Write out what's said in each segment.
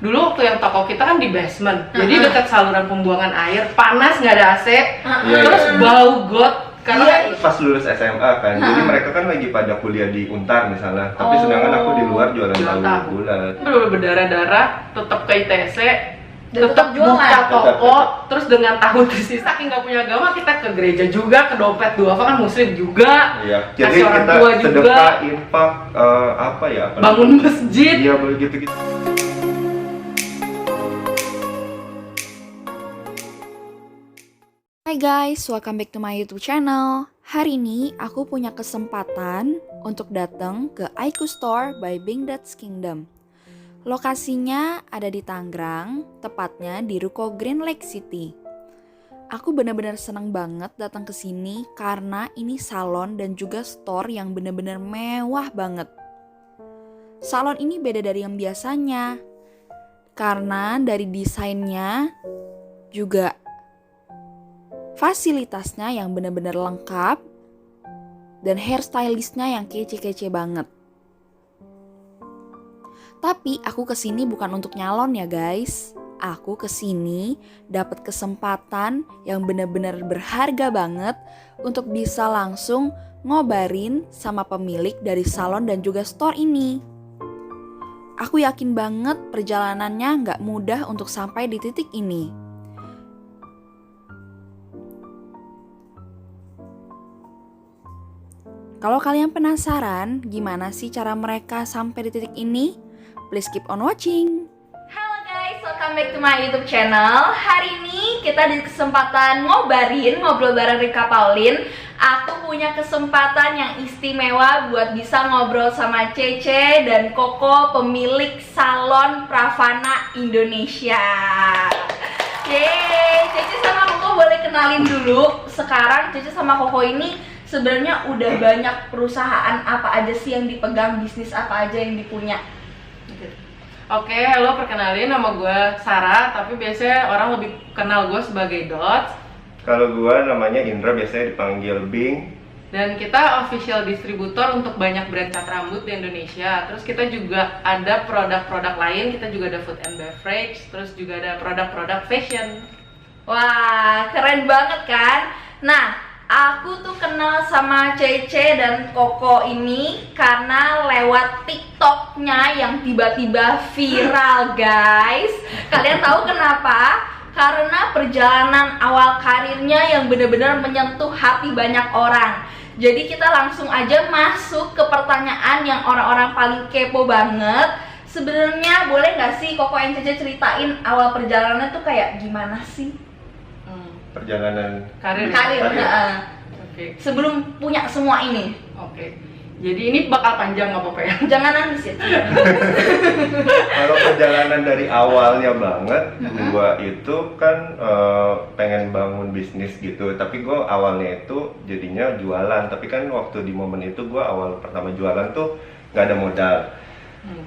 dulu waktu yang toko kita kan di basement, jadi dekat saluran pembuangan air, panas nggak ada AC, terus bau got. Karena pas lulus SMA kan, jadi mereka kan lagi pada kuliah di Untar misalnya, tapi sedangkan aku di luar jualan tahu bulat. Bener-bener berdarah-darah, tetap ke ITC, tetap jualan. buka toko, terus dengan tahu tersisa, saking nggak punya agama kita ke gereja juga, ke dompet duafa kan muslim juga, Iya, jadi kasih orang kita tua juga, sedekah, infak, apa ya? bangun masjid. Iya begitu-gitu. Hai guys, welcome back to my YouTube channel. Hari ini aku punya kesempatan untuk datang ke Aiku Store by Bing That's Kingdom. Lokasinya ada di Tangerang, tepatnya di Ruko Green Lake City. Aku benar-benar senang banget datang ke sini karena ini salon dan juga store yang benar-benar mewah banget. Salon ini beda dari yang biasanya karena dari desainnya juga fasilitasnya yang benar-benar lengkap dan hairstylistnya yang kece-kece banget. Tapi aku kesini bukan untuk nyalon ya guys. Aku kesini dapat kesempatan yang benar-benar berharga banget untuk bisa langsung ngobarin sama pemilik dari salon dan juga store ini. Aku yakin banget perjalanannya nggak mudah untuk sampai di titik ini. Kalau kalian penasaran gimana sih cara mereka sampai di titik ini, please keep on watching. Halo guys, welcome back to my YouTube channel. Hari ini kita di kesempatan ngobrol bareng Rika Pauline. Aku punya kesempatan yang istimewa buat bisa ngobrol sama Cece dan Koko, pemilik salon Pravana Indonesia. Yeay, Cece sama Koko boleh kenalin dulu. Sekarang Cece sama Koko ini sebenarnya udah banyak perusahaan apa aja sih yang dipegang, bisnis apa aja yang dipunya? Oke, halo, perkenalin nama gue Sarah, tapi biasanya orang lebih kenal gue sebagai Dots. Kalau gua namanya Indra, biasanya dipanggil Bing. Dan kita official distributor untuk banyak brand cat rambut di Indonesia. Terus kita juga ada produk-produk lain, kita juga ada food and beverage, terus juga ada produk-produk fashion. Wah, keren banget kan? Nah, aku tuh kenal sama Cece dan Koko ini karena lewat TikToknya yang tiba-tiba viral guys. Kalian tahu kenapa? Karena perjalanan awal karirnya yang benar-benar menyentuh hati banyak orang. Jadi kita langsung aja masuk ke pertanyaan yang orang-orang paling kepo banget. Sebenarnya boleh nggak sih Koko and Cece ceritain awal perjalanannya tuh kayak gimana sih? Perjalanan Karir. Oke. Sebelum punya semua ini. Oke. Jadi ini bakal panjang nggak apa-apa ya? Jangan nangis ya. Kalau perjalanan dari awalnya banget, gua itu kan pengen bangun bisnis gitu. Tapi gua awalnya itu jadinya jualan. Tapi kan waktu di momen itu gua awal pertama jualan tuh nggak ada modal.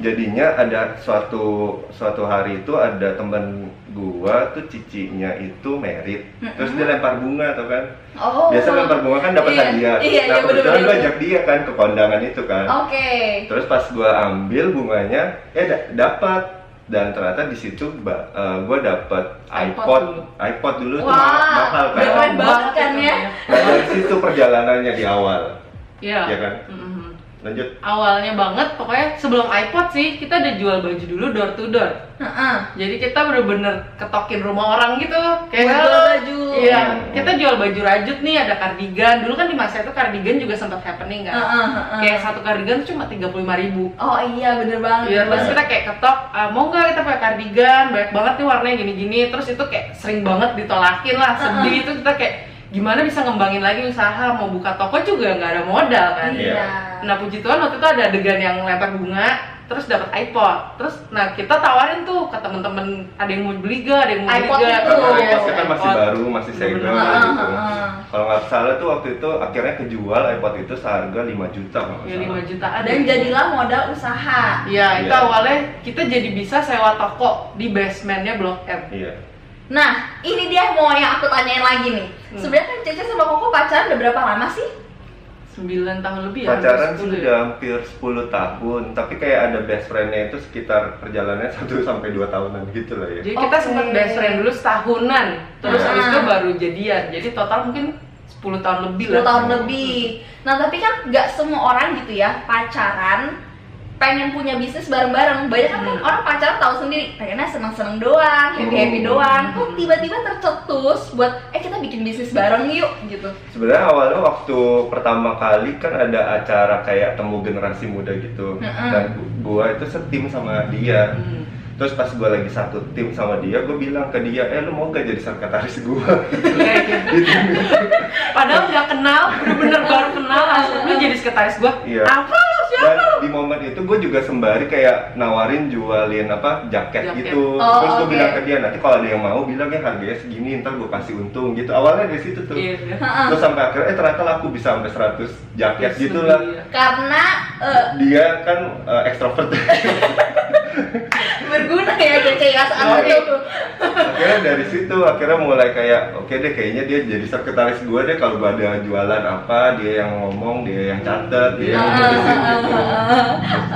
Jadinya ada suatu hari itu ada temen gua tuh cicinya itu merit, terus dia lempar bunga tuh kan. Oh. Biasa lempar bunga kan dapat hadiah. Nah kebetulan gua ajak dia kan ke kondangan itu kan. Oke. Terus pas gua ambil bunganya, dapat, dan ternyata di situ gua dapat iPod dulu tuh mahal kan. Keren banget kan ya. Nah, dari situ perjalanannya di awal. Iya. Ya kan? Lanjut. Awalnya banget, pokoknya sebelum iPod sih, kita udah jual baju dulu door to door. Jadi kita bener-bener ketokin rumah orang gitu. Kayak jual baju. Iya, kita jual baju rajut nih, ada kardigan. Dulu kan di masa itu kardigan juga sempat happening kan. Kayak satu kardigan tuh cuma 35.000. Oh iya, bener banget. Iya, terus kita kayak ketok, mau nggak kita pakai kardigan, banyak banget nih warnanya gini-gini. Terus itu kayak sering banget ditolakin lah, sedih. Itu kita kayak gimana bisa ngembangin lagi usaha, mau buka toko juga nggak ada modal kan. Iya. Nah puji Tuhan waktu itu ada adegan yang lempar bunga, terus dapat iPod. Terus nah kita tawarin tuh ke temen-temen, ada yang mau beli gak, ada yang mau beli iPod gak. itu. iPod kan masih baru, masih segel gitu. Kalau nggak salah tuh waktu itu akhirnya kejual iPod itu seharga 5 juta. Ya 5 jutaan. Dan jadilah modal usaha. Iya, itu awalnya kita jadi bisa sewa toko di basementnya Blok M. Iya. Nah, ini dia mau yang aku tanyain lagi nih. Sebenarnya kan Cece sama Koko pacaran udah berapa lama sih? 9 tahun lebih ya. Pacaran hampir sih 10 udah hampir 10 tahun, tapi kayak ada best friend-nya itu sekitar perjalanannya 1-2 tahunan gitu lah ya. Jadi kita Oke. sempat best friend dulu setahunan, terus Ah. habis itu baru jadian. Jadi total mungkin 10 tahun lebih 10 lah. tahun lebih. Nah, tapi kan nggak semua orang gitu ya pacaran pengen punya bisnis bareng-bareng. Banyak kan orang pacaran tahu sendiri, pengennya seneng-seneng doang, happy-happy doang. Kok tiba-tiba tercetus buat kita bikin bisnis bareng yuk gitu. Sebenarnya awalnya waktu pertama kali kan ada acara kayak temu generasi muda gitu, dan gua itu setim sama dia. Terus pas gua lagi satu tim sama dia, gua bilang ke dia, lu mau gak jadi sekretaris gua? Padahal nggak kenal, bener-bener baru kenal, langsung lu jadi sekretaris gua. Iya. Apa lu? Siapa Dan lu? di momen itu gue juga sembari kayak nawarin jualin jaket Jaket. gitu. Oh, Terus gue oke. bilang ke dia, nanti kalau ada yang mau bilang ya harganya segini, ntar gue kasih untung gitu. Awalnya dari situ tuh. Iya. Terus sampai akhirnya ternyata laku bisa sampai 100 jaket Terus gitu lebih, lah. ya. Karena Dia kan ekstrovert. berguna ya Cece ya saat Iya. itu. Akhirnya dari situ akhirnya mulai kayak oke deh kayaknya dia jadi sekretaris gue deh, kalau gue ada jualan apa dia yang ngomong, dia yang catet, dia yang nulisin gitu.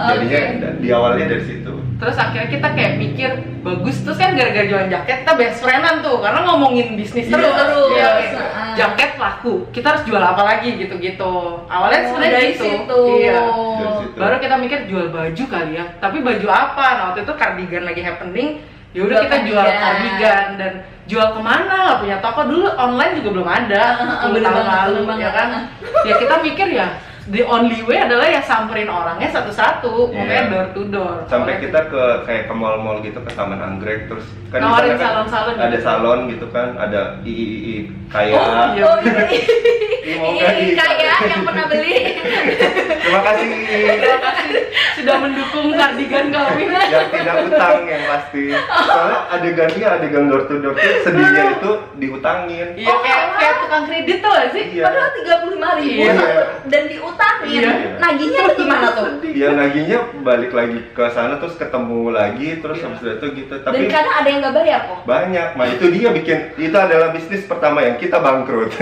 Jadinya di awalnya dari situ. Terus akhirnya kita kayak mikir bagus, terus kan gara-gara jualan jaket kita best friend-an tuh karena ngomongin bisnis Iya, terus. iya. Kayak, jaket laku, kita harus jual apa lagi gitu-gitu. Awalnya sebenarnya dari gitu. situ. Iya. Dari situ. Baru kita mikir jual baju kali ya. Tapi baju apa? Nah, waktu itu cardigan lagi happening. Ya udah Jual kita jual cardigan. cardigan dan jual kemana? Gak punya toko dulu, online juga belum ada. 10 bener tahun banget, lalu bener ya banget. kan. Ya kita mikir ya the only way adalah ya samperin orangnya satu-satu, Iya. makanya door to door. Sampai kita ke kayak ke mall-mall gitu, ke Taman Anggrek, terus kan di Nawarin sana kan salon-salon ada gitu. salon gitu kan, ada ii kayak Iya. Oh iya. mau nggak Ini di- kayak yang pernah beli. terima kasih Terima kasih sudah mendukung kardigan kami. yang tidak utang yang pasti, soalnya adegannya adegan door to door tuh sedihnya itu diutangin. Iya, kayak tukang kredit tuh gak sih? Iya. Padahal 35.000 Iya. dan diutangin. Iya. Nagihnya tuh gimana tuh? Dia naginya balik lagi ke sana terus ketemu lagi terus habis itu gitu, Dan tapi kadang ada yang nggak bayar kok. banyak. Nah itu dia bikin, itu adalah bisnis pertama yang kita bangkrut.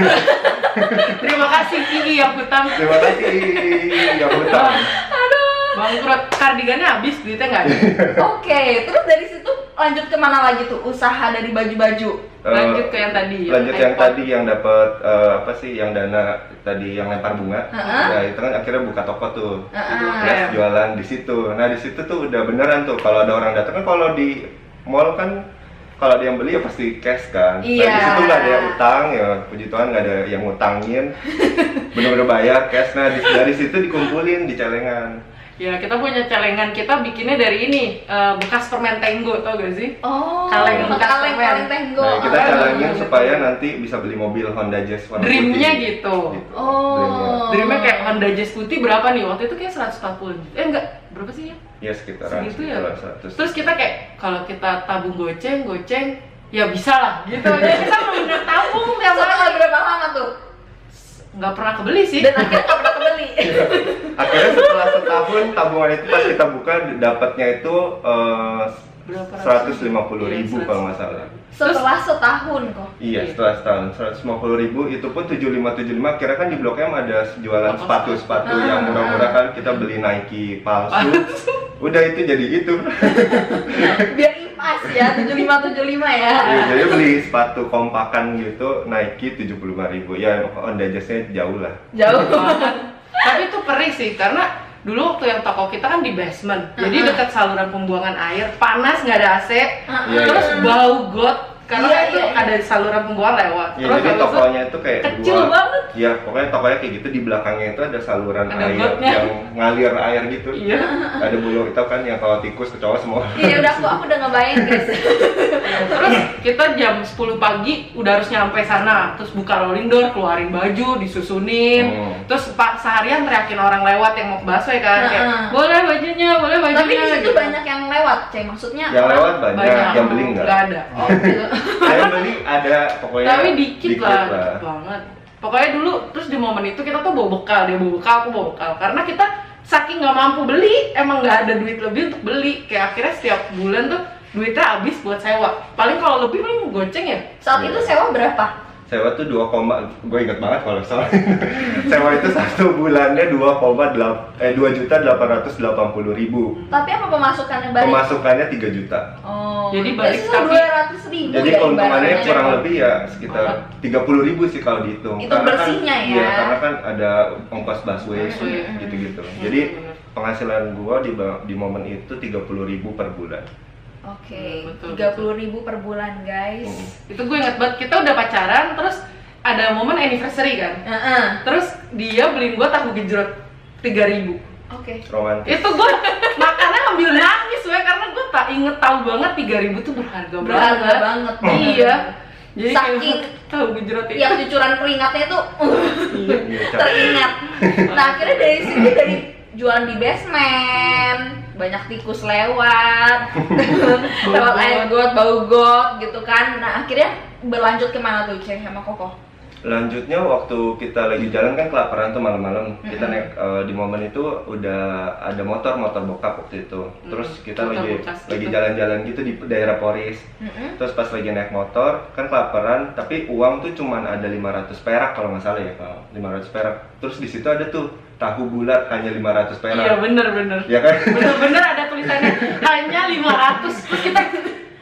Terima kasih Kiki yang hutang. Terima kasih yang hutang. Bangkrut, kardigannya habis, duitnya nggak ada. Oke, terus dari situ lanjut kemana lagi tuh usaha dari baju-baju? Lanjut ke yang tadi. Lanjut yang iPod. tadi yang dapat apa sih, yang dana tadi yang lempar bunga. Heeh. Nah itu kan akhirnya buka toko tuh. Heeh. Terus jualan di situ. Nah di situ tuh udah beneran tuh kalau ada orang datang kan, kalau di mall kan kalau ada yang beli ya pasti cash kan. Iya. Nah di situ nggak ada yang utang ya, puji Tuhan nggak ada yang ngutangin. Bener-bener bayar cash. Nah dari situ dikumpulin di celengan. Ya, kita punya celengan, kita bikinnya dari ini, bekas permen Tenggo, tau gak sih? Oh, Kaleng, bekas permen. kaleng tenggo. Nah kita Ah, calangin bener-bener. supaya nanti bisa beli mobil Honda Jazz warna Dreamnya putih. gitu. Oh. Dreamnya kayak Honda Jazz putih berapa nih? Waktu itu kayak 140 juta. Enggak, berapa sih ya? Ya sekitaran Segitu ya? 100. Terus kita kayak, kalau kita tabung goceng, ya bisa lah gitu. Jadi kita bener-bener tabung tiap Setelah hari. berapa lama tuh? Nggak pernah kebeli sih. Dan akhirnya nggak pernah kebeli. Akhirnya setelah setahun tabungan itu pas kita buka dapatnya itu Berapa ratus? 150.000 Iya, kalau nggak salah. Setelah setahun kok. Iya, setelah setahun 150.000 itu pun 75 akhirnya kan di Blok M ada jualan Toko sepatu yang murah-murah kan, kita beli Nike palsu. Udah itu jadi itu. Biar impas ya, 75 ya. Ya, jadi beli sepatu kompakan gitu Nike 75.000. Ya Honda Jazz-nya jauh lah. Jauh. Tapi itu perih sih, karena dulu waktu yang toko kita kan di basement, jadi dekat saluran pembuangan air, panas nggak ada AC, Iya, terus iya. bau got karena Iya, itu iya, iya. ada saluran pembuangan lewat. Ya, Terus jadi habis itu tokonya itu kayak kecil dua. banget. Ya pokoknya tokonya kayak gitu, di belakangnya itu ada saluran Ada air gotnya. yang ngalir air gitu. Iya. Ada bulu itu kan yang kalau tikus kecoa semua. Iya udah aku udah ngebayang guys. Terus kita jam 10 pagi udah harus nyampe sana, terus buka rolling door, keluarin baju, disusunin. Terus Pak seharian teriakin orang lewat yang mau ke busway kan, kayak boleh bajunya, boleh bajunya. Tapi di situ gitu. banyak yang lewat, Cek. Maksudnya Yang orang- lewat banyak, yang beli enggak. Nggak ada. Oh, gitu. Saya beli ada pokoknya. Tapi dikit lah, dikit banget. Pokoknya dulu, terus di momen itu kita tuh bawa bekal, dia bawa bekal, aku bawa bekal. Karena kita saking nggak mampu beli, emang nggak ada duit lebih untuk beli. Kayak akhirnya setiap bulan tuh duitnya habis buat sewa. Paling kalau lebih paling goceng ya. Saat itu sewa berapa? sewa tuh 2, gue inget banget kalau soal sewa itu 1 bulannya 2.880.000. Tapi apa pemasukannya balik? Pemasukannya 3 juta. Oh, Jadi balik itu tapi- 200.000 Jadi ya keuntungannya ibaratnya. kurang lebih ya sekitar 30.000 sih kalau dihitung. Itu bersihnya ya? Iya, karena kan ada ongkos busway Busway. gitu-gitu. Hmm, Jadi bener. penghasilan gua di momen itu 30.000 per bulan. Oke, Betul, 30.000 per bulan guys. Itu gue inget banget, kita udah pacaran, terus ada momen anniversary kan. Heeh. Terus dia beliin gue tahu gejrot 3.000. Oke. Romantis. Itu gue makannya ambil nangis we, karena gue tak inget tahu banget 3.000 tuh berharga Berharga banget. Iya. Jadi Saking kayak tahu gejrot itu. Tiap cucuran keringatnya tuh Iya, Cap. teringat. Nah, akhirnya dari situ dari jualan di basement, banyak tikus lewat, lewat air got, bau got gitu kan. Nah, akhirnya berlanjut kemana tuh Ceh sama Koko? Lanjutnya waktu kita lagi jalan kan kelaparan tuh malam-malam. Kita naik di momen itu udah ada motor bokap waktu itu. Terus kita Motor lagi bekas lagi gitu. jalan-jalan gitu di daerah Poris. Terus pas lagi naik motor kan kelaparan, tapi uang tuh cuman ada 500 perak kalau nggak salah ya, kalau 500 perak. Terus di situ ada tuh tahu bulat hanya 500 perak. Iya bener. Ya kan? Bener-bener ada tulisannya hanya 500. Terus kita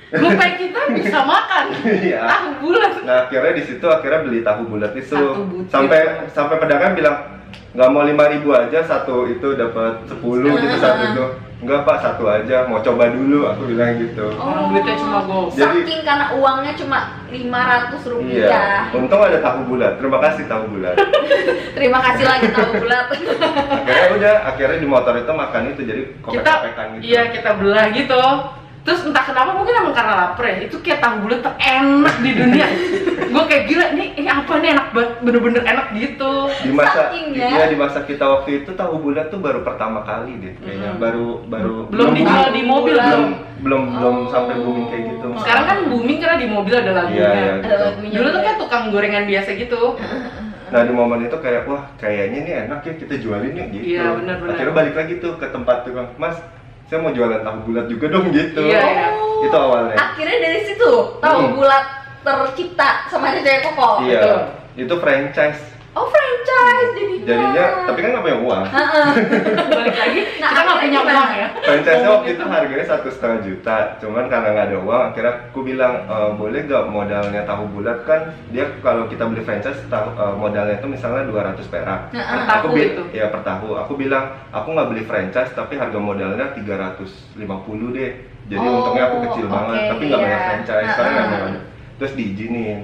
gopay kita bisa makan Iya. tahu bulat. Nah akhirnya di situ beli tahu bulat itu. Satu butir. Sampai pedagang bilang nggak mau 5.000 aja satu itu dapat 10 gitu satu itu. Enggak Pak, satu aja mau coba dulu, aku bilang gitu. Orang duitnya cuma gopay. Jadi- Saking karena uangnya cuma 500 Iya, rupiah. untung ada tahu bulat. Terima kasih tahu bulat. Terima kasih lagi tahu bulat. Akhirnya di motor itu makan itu jadi Kita kopek-kopekan gitu. iya kita belah gitu. Terus entah kenapa mungkin emang karena lapar ya, itu kayak tahu bulat terenak di dunia. Gue kayak gila ini apa nih, enak banget, bener-bener enak gitu. Di masa Saking ya. iya, di masa kita waktu itu tahu bulat tuh baru pertama kali deh kayaknya. Baru Belum dijual di mobil, belum sampai booming kayak gitu. Sekarang kan booming karena di mobil ada lagunya. Iya, Ada gitu. lagunya. Dulu tuh kayak tukang gorengan biasa gitu. Nah di momen itu kayak wah kayaknya ini enak ya kita jualin ya gitu. Iya, benar-benar. Akhirnya balik lagi tuh ke tempat tukang, Mas saya mau jualan tahu bulat juga dong gitu. Iya, iya. Itu awalnya. Akhirnya dari situ tahu bulat tercipta sama Cece Koko. Iya. betul. Itu franchise. Oh, franchise jadinya. Tapi kan nggak punya uang. Balik lagi Nah, kita nggak akhirnya punya gimana? uang ya. Franchise-nya waktu itu harganya 1,5 juta, cuman karena nggak ada uang, akhirnya aku bilang boleh nggak modalnya tahu bulat kan dia kalau kita beli franchise modalnya itu misalnya 200 perak. Per Aku tahu itu. ya per tahu. Aku bilang aku nggak beli franchise tapi harga modalnya 350 deh. Jadi Oh, untungnya aku kecil banget, oke, tapi nggak banyak iya. franchise karena nggak banyak. Terus diizinin.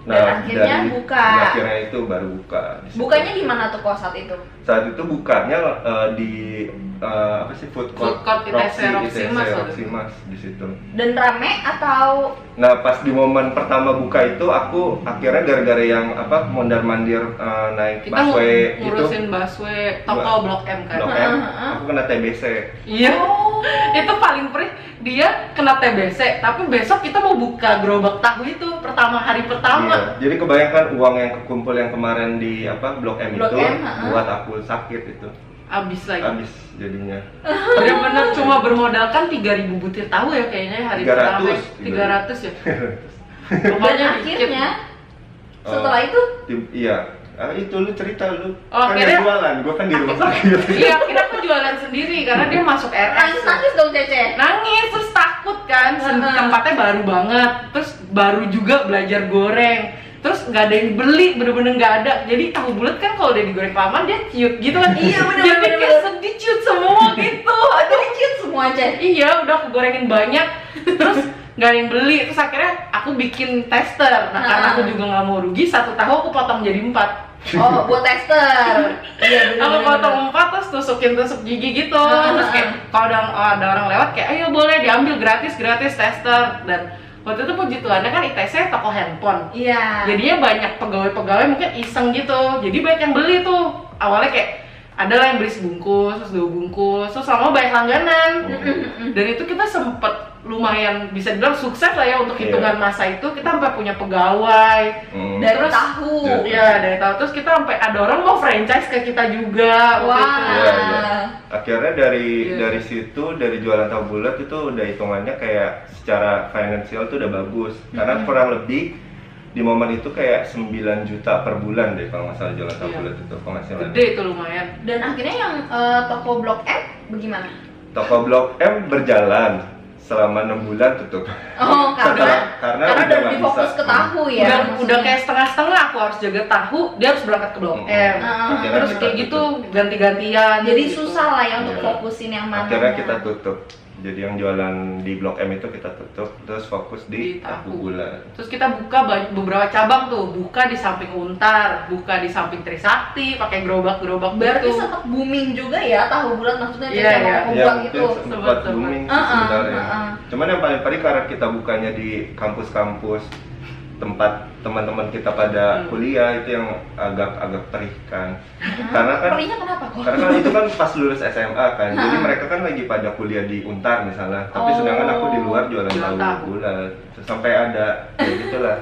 Dan akhirnya buka. Akhirnya itu baru buka. di situ. Bukanya di mana tuh kok saat itu? Saat itu bukanya di apa sih food court, Food court ITC Roxy Mas waktu Roxy itu. Mas di situ. Dan rame atau Nah pas di momen pertama buka itu aku akhirnya gara-gara yang apa mondar mandir naik Kita busway itu ngurusin busway toko Blok M kan. Blok M, aku kena TBC. Iya. Oh. Itu paling perih, dia kena TBC, tapi besok kita mau buka gerobak tahu itu hari pertama. Iya. Jadi kebayangkan uang yang kekumpul yang kemarin di apa Blok M Blok itu M, buat aku sakit itu. Abis lagi. Habis jadinya. Bener-bener cuma bermodalkan 3.000 butir tahu ya kayaknya hari 300, pertama. 300 ya. Pokoknya dan dikit. akhirnya setelah itu Iya. Itu lu cerita lu. Oh, kan akhirnya- yang jualan, gua kan di rumah sakit. Iya, akhirnya aku jualan sendiri karena dia masuk RS. nangis dong Cece. Nangis terus takut kan, tempatnya baru banget, terus baru juga belajar goreng, terus nggak ada yang beli, bener-bener nggak ada. Jadi tahu bulat kan kalau udah digoreng kelamaan dia ciut gitu kan. Iya, bener, Jadi bener, kayak sedih ciut semua gitu. Jadi cute semua Cece. Iya, udah aku gorengin banyak, terus nggak ada yang beli. Terus akhirnya aku bikin tester. Nah karena aku juga nggak mau rugi, 1 tahu aku potong jadi 4. Oh, buat tester. Iya benar. Aku potong 4 terus tusuk gigi gitu. Terus kayak kalau ada orang lewat kayak ayo boleh diambil gratis tester. Dan waktu itu puji Tuhannya kan ITC toko handphone. Iya. Jadinya banyak pegawai-pegawai mungkin iseng gitu. Jadi banyak yang beli tuh. Awalnya kayak ada lah yang beli sebungkus, terus 2 bungkus, terus sama banyak langganan. Dan itu kita sempet lumayan bisa dibilang sukses lah ya untuk Iya. hitungan masa itu. Kita sampai punya pegawai. Dari Terus- tahu. Iya, dari tahu terus kita sampai ada orang mau franchise ke kita juga waktu itu. Wah. Iya, iya. Akhirnya dari Iya. dari situ dari jualan tahu bulat itu udah hitungannya kayak secara finansial tuh udah bagus karena kurang lebih di momen itu kayak 9 juta per bulan deh kalau nggak salah jualan tahu Iya. bulat itu penghasilan. Gede itu lumayan. Dan akhirnya yang toko Blok M bagaimana? Toko Blok M berjalan selama 6 bulan tutup. Oh, karena udah nggak lebih fokus bisa. ke tahu ya. udah maksudnya. kayak setengah-setengah, aku harus jaga tahu, dia harus berangkat ke Blok M. Akhirnya Terus kita kayak gitu tutup. ganti-gantian. Jadi gitu. susah lah ya untuk Iya. fokusin yang mana. Akhirnya kita tutup. Jadi yang jualan di Blok M itu kita tutup, terus fokus Di di tahu. tahu bulat. Terus kita buka beberapa cabang tuh, buka di samping Untar, buka di samping Trisakti, pakai gerobak-gerobak Berarti gitu. sempat booming juga ya tahu bulat, maksudnya Iya, Cece iya. mau Ya buat mungkin itu. sempat Sempat. booming sih Uh-uh, sebenarnya. uh-uh. Cuman yang paling paling karena kita bukanya di kampus-kampus tempat teman-teman kita pada kuliah itu yang agak perih kan. Karena kan Perihnya kenapa kok? karena kan itu kan pas lulus SMA kan, jadi mereka kan lagi pada kuliah di Untar misalnya, tapi Oh. sedangkan aku di luar jualan Jualan tahu tahu. bulat. Terus sampai ada kayak gitulah.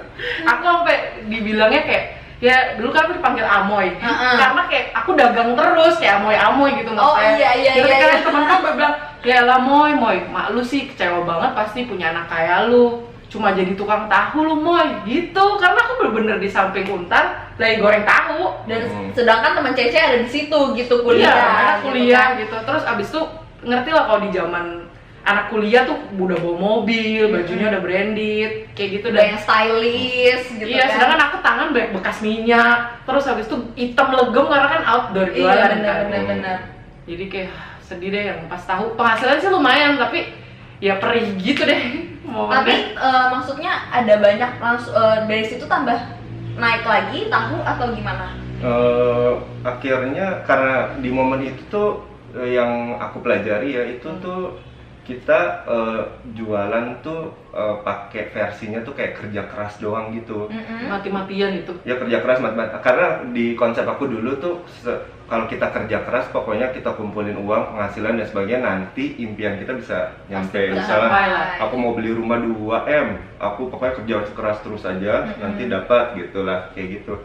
Aku sampai dibilangnya kayak, ya dulu kan aku dipanggil Amoy, karena kayak aku dagang terus kayak Amoy gitu Oh, maksudnya. iya, Jadi iya, kan iya. teman kan bilang, ya lah Moy, mak lu sih kecewa banget pasti punya anak kayak lu, cuma jadi tukang tahu lu Moy, gitu. Karena aku bener-bener di samping Untar lagi goreng tahu. Dan sedangkan teman Cece ada di situ gitu Iya, kuliah. anak gitu kuliah kan. gitu. Terus abis itu ngerti lah kalau di zaman anak kuliah tuh udah bawa mobil, bajunya udah branded, kayak gitu. Udah yang stylish gitu Iya, kan. sedangkan aku tangan banyak bekas minyak. Terus habis itu hitam legem karena kan outdoor Iya, jualan kan. benar-benar. Jadi kayak sedih deh yang pas tahu. Penghasilan sih lumayan tapi ya perih gitu deh. Tapi maksudnya ada banyak langsung dari situ tambah naik lagi tahu atau gimana? Akhirnya karena di momen itu tuh yang aku pelajari ya itu tuh kita jualan tuh pakai versinya tuh kayak kerja keras doang gitu. mati-matian itu. Ya kerja keras karena di konsep aku dulu tuh kalau kita kerja keras pokoknya kita kumpulin uang, penghasilan dan sebagainya, nanti impian kita bisa nyampe. Pasti Misalnya tercapai lah. aku mau beli rumah 2M, aku pokoknya kerja keras terus aja, nanti dapat gitulah, kayak gitu.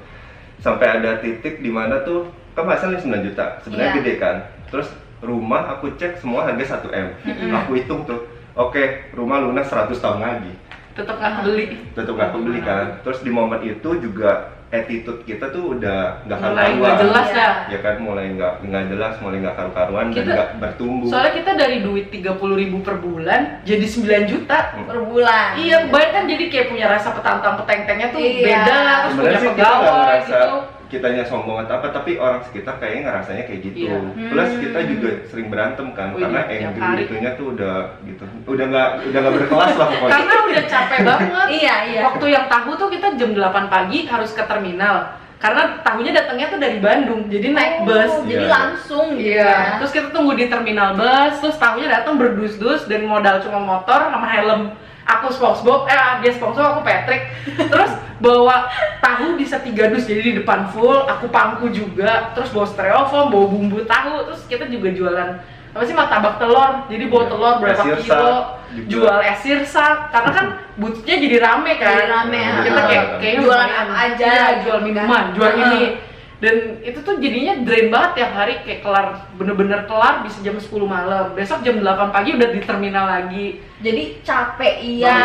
Sampai ada titik di mana tuh kan hasilnya 9 juta, sebenarnya Iya. gede kan. Terus rumah aku cek semua harga 1M. Aku hitung tuh, oke, rumah lunas 100 tahun lagi. Tetap nggak beli. Tetep nggak kebeli kan. Terus di momen itu juga attitude kita tuh udah nggak Mulai karuan. nggak jelas Iya. dah. Ya kan, mulai nggak jelas, mulai nggak karu-karuan dan Kita- nggak bertumbuh. Soalnya kita dari duit 30.000 per bulan jadi 9 juta. Per bulan. Iya, kebanyakan kan jadi kayak punya rasa petantang peteng-tengnya tuh Iya. beda, terus Sebenarnya punya sih kita nggak pegawai ngerasa gitu. kitanya sombong atau apa, tapi orang sekitar kayaknya ngerasanya kayak gitu. Iya. Plus kita juga sering berantem kan, Wih, karena tiap angry hari. itunya tuh udah gitu, udah nggak berkelas lah pokoknya. Karena udah capek banget. Iya, iya. Waktu yang tahu tuh kita jam 8 pagi harus ke terminal. Karena tahunya datangnya tuh dari Bandung, jadi naik bus. Jadi Iya. langsung gitu Iya. ya. Terus kita tunggu di terminal bus, terus tahunya datang berdus-dus dan modal cuma motor sama helm. Aku SpongeBob, dia SpongeBob, aku Patrick. Terus bawa tahu bisa 3 dus, jadi di depan full. Aku pangku juga, terus bawa styrofoam, bawa bumbu tahu. Terus kita juga jualan apa sih, martabak telur. Jadi bawa Iya. telur berapa Es sirsak kilo, juga. jual es sirsak. Karena kan boothnya jadi rame kan. Jadi rame, Kita ha. kayaknya Jualan lumayan. apa aja, Iya, gitu jual kan. minuman, jual Ha. ini. Dan itu tuh jadinya drain banget tiap hari, kayak kelar, bener-bener kelar bisa jam 10 malam. Besok jam 8 pagi udah di terminal lagi. Jadi capek iya Iya,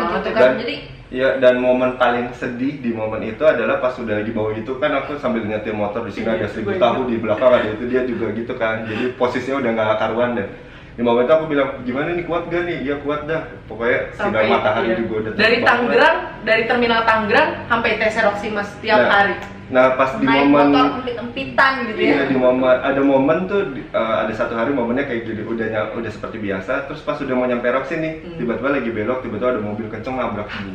gitu iya. kan. Dan- Jadi Iya, dan momen paling sedih di momen itu adalah pas udah di bawah itu kan aku sambil nyetir motor di sini Iya, ada 1000 gue tahu di belakang ada itu, dia juga gitu kan. Jadi posisinya udah nggak karuan dan di momen itu aku bilang gimana nih, kuat gak nih? Ya kuat dah. Pokoknya sinar matahari iya. juga udah dari terbang. Tangerang, dari terminal Tangerang sampai TC Roximas tiap Nah, hari. Nah pas di naik momen motor empit-empitan gitu iya ya. di momen ada momen tuh ada satu hari momennya kayak gini udah seperti biasa, terus pas udah mau nyampe Roxy nih tiba-tiba lagi belok, tiba-tiba ada mobil kenceng nabrak bu.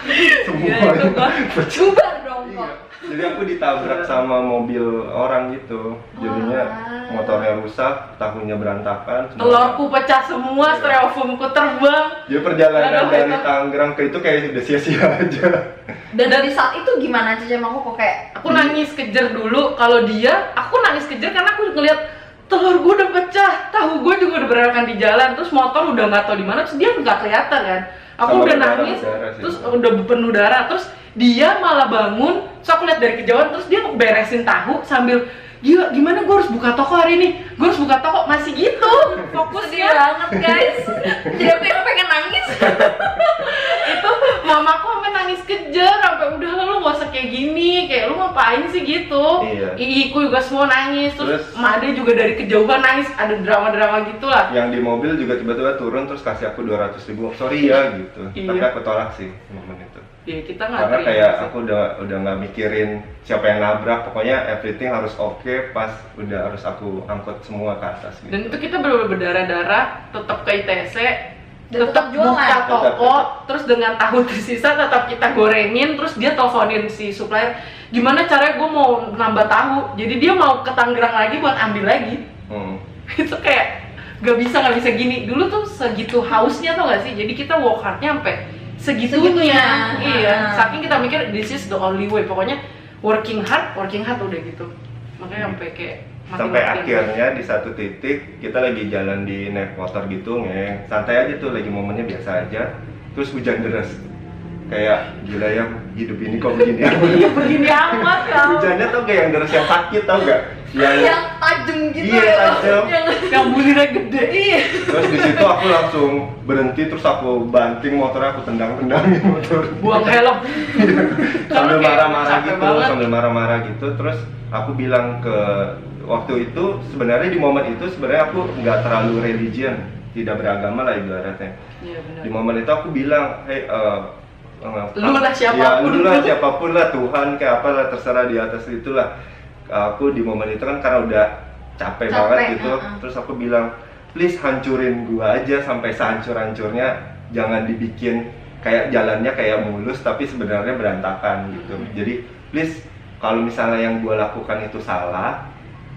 Iya, Semua itu gua Bubar dong Iya. kok. Jadi aku ditabrak sama mobil orang gitu. Jadinya motornya rusak, tahunya berantakan. semua. telurku pecah semua, styrofoamku terbang. Jadi perjalanan Aduh, dari itu. Tangerang ke itu kayak udah sia-sia aja. Dan di saat itu gimana Cece aku kok kayak Aku nangis kejer dulu. Kalau dia, aku nangis kejer karena aku ngeliat telur gue udah pecah, tahu gue juga udah berantakan di jalan, terus motor udah nggak tahu di mana, terus dia nggak kelihatan kan. Aku Sama udah berdarah, nangis, berdarah sih. terus udah penuh darah, terus dia malah bangun, terus aku lihat dari kejauhan, terus dia beresin tahu sambil gila, gimana gue harus buka toko hari ini, gue harus buka toko, masih gitu, fokus sedih ya. banget guys. Jadi aku yang pengen nangis. Itu mamaku sampai nangis nangis kejer sampai udah lu gak usah kayak gini, kayak lu ngapain sih gitu. Iya. Iiku juga semua nangis, terus Terus- Made juga dari kejauhan nangis, ada drama-drama gitulah. Yang di mobil juga tiba-tiba turun terus kasih aku 200.000, sorry ya gitu. Iya. Tapi aku tolak sih momen itu. Ya kita nggak Karena terima kayak sih. aku udah nggak mikirin siapa yang nabrak, pokoknya everything harus oke, pas udah harus aku angkut semua ke atas gitu. Dan itu kita bener-bener berdarah-darah, tetap ke ITC, Dan tetap tetap jualan. buka toko, Tetap. terus dengan tahu tersisa tetap kita gorengin, terus dia teleponin si supplier, gimana caranya gue mau nambah tahu, jadi dia mau ke Tangerang lagi buat ambil lagi. Itu kayak nggak bisa gini. Dulu tuh segitu hausnya tau gak sih, jadi kita work hardnya sampai segitunya. Segitunya. Iya, Ah. saking kita mikir this is the only way, pokoknya working hard udah gitu. Makanya sampai kayak Sampai mati-matian. akhirnya di satu titik kita lagi jalan di naik motor gitu, santai aja tuh, lagi momennya biasa aja, terus hujan deras. Kayak gila ya, hidup ini kok begini amat. Iya begini amat ya. Hujannya tuh kayak yang deras yang sakit, tau gak? Yang tajam gitu Iya, ya. tajam. Yang bulirnya gede. Iya. Terus di situ aku langsung berhenti, terus aku banting motornya, aku tendang-tendangin motor. Buang helm. Sambil Kayak marah-marah capek gitu, banget. sambil marah-marah gitu. Terus aku bilang ke waktu itu, sebenarnya di momen itu sebenarnya aku nggak terlalu religion, tidak beragama lah ibaratnya. Iya benar. Di momen itu aku bilang, hey, Lu lah siapapun. ya, lu lah siapapun lah, Tuhan kayak apa lah, terserah, di atas itulah. Aku di momen itu kan karena udah capek banget gitu, terus aku bilang, please hancurin gua aja sampai sehancur-hancurnya, jangan dibikin kayak jalannya kayak mulus tapi sebenarnya berantakan gitu. Jadi please, kalau misalnya yang gua lakukan itu salah,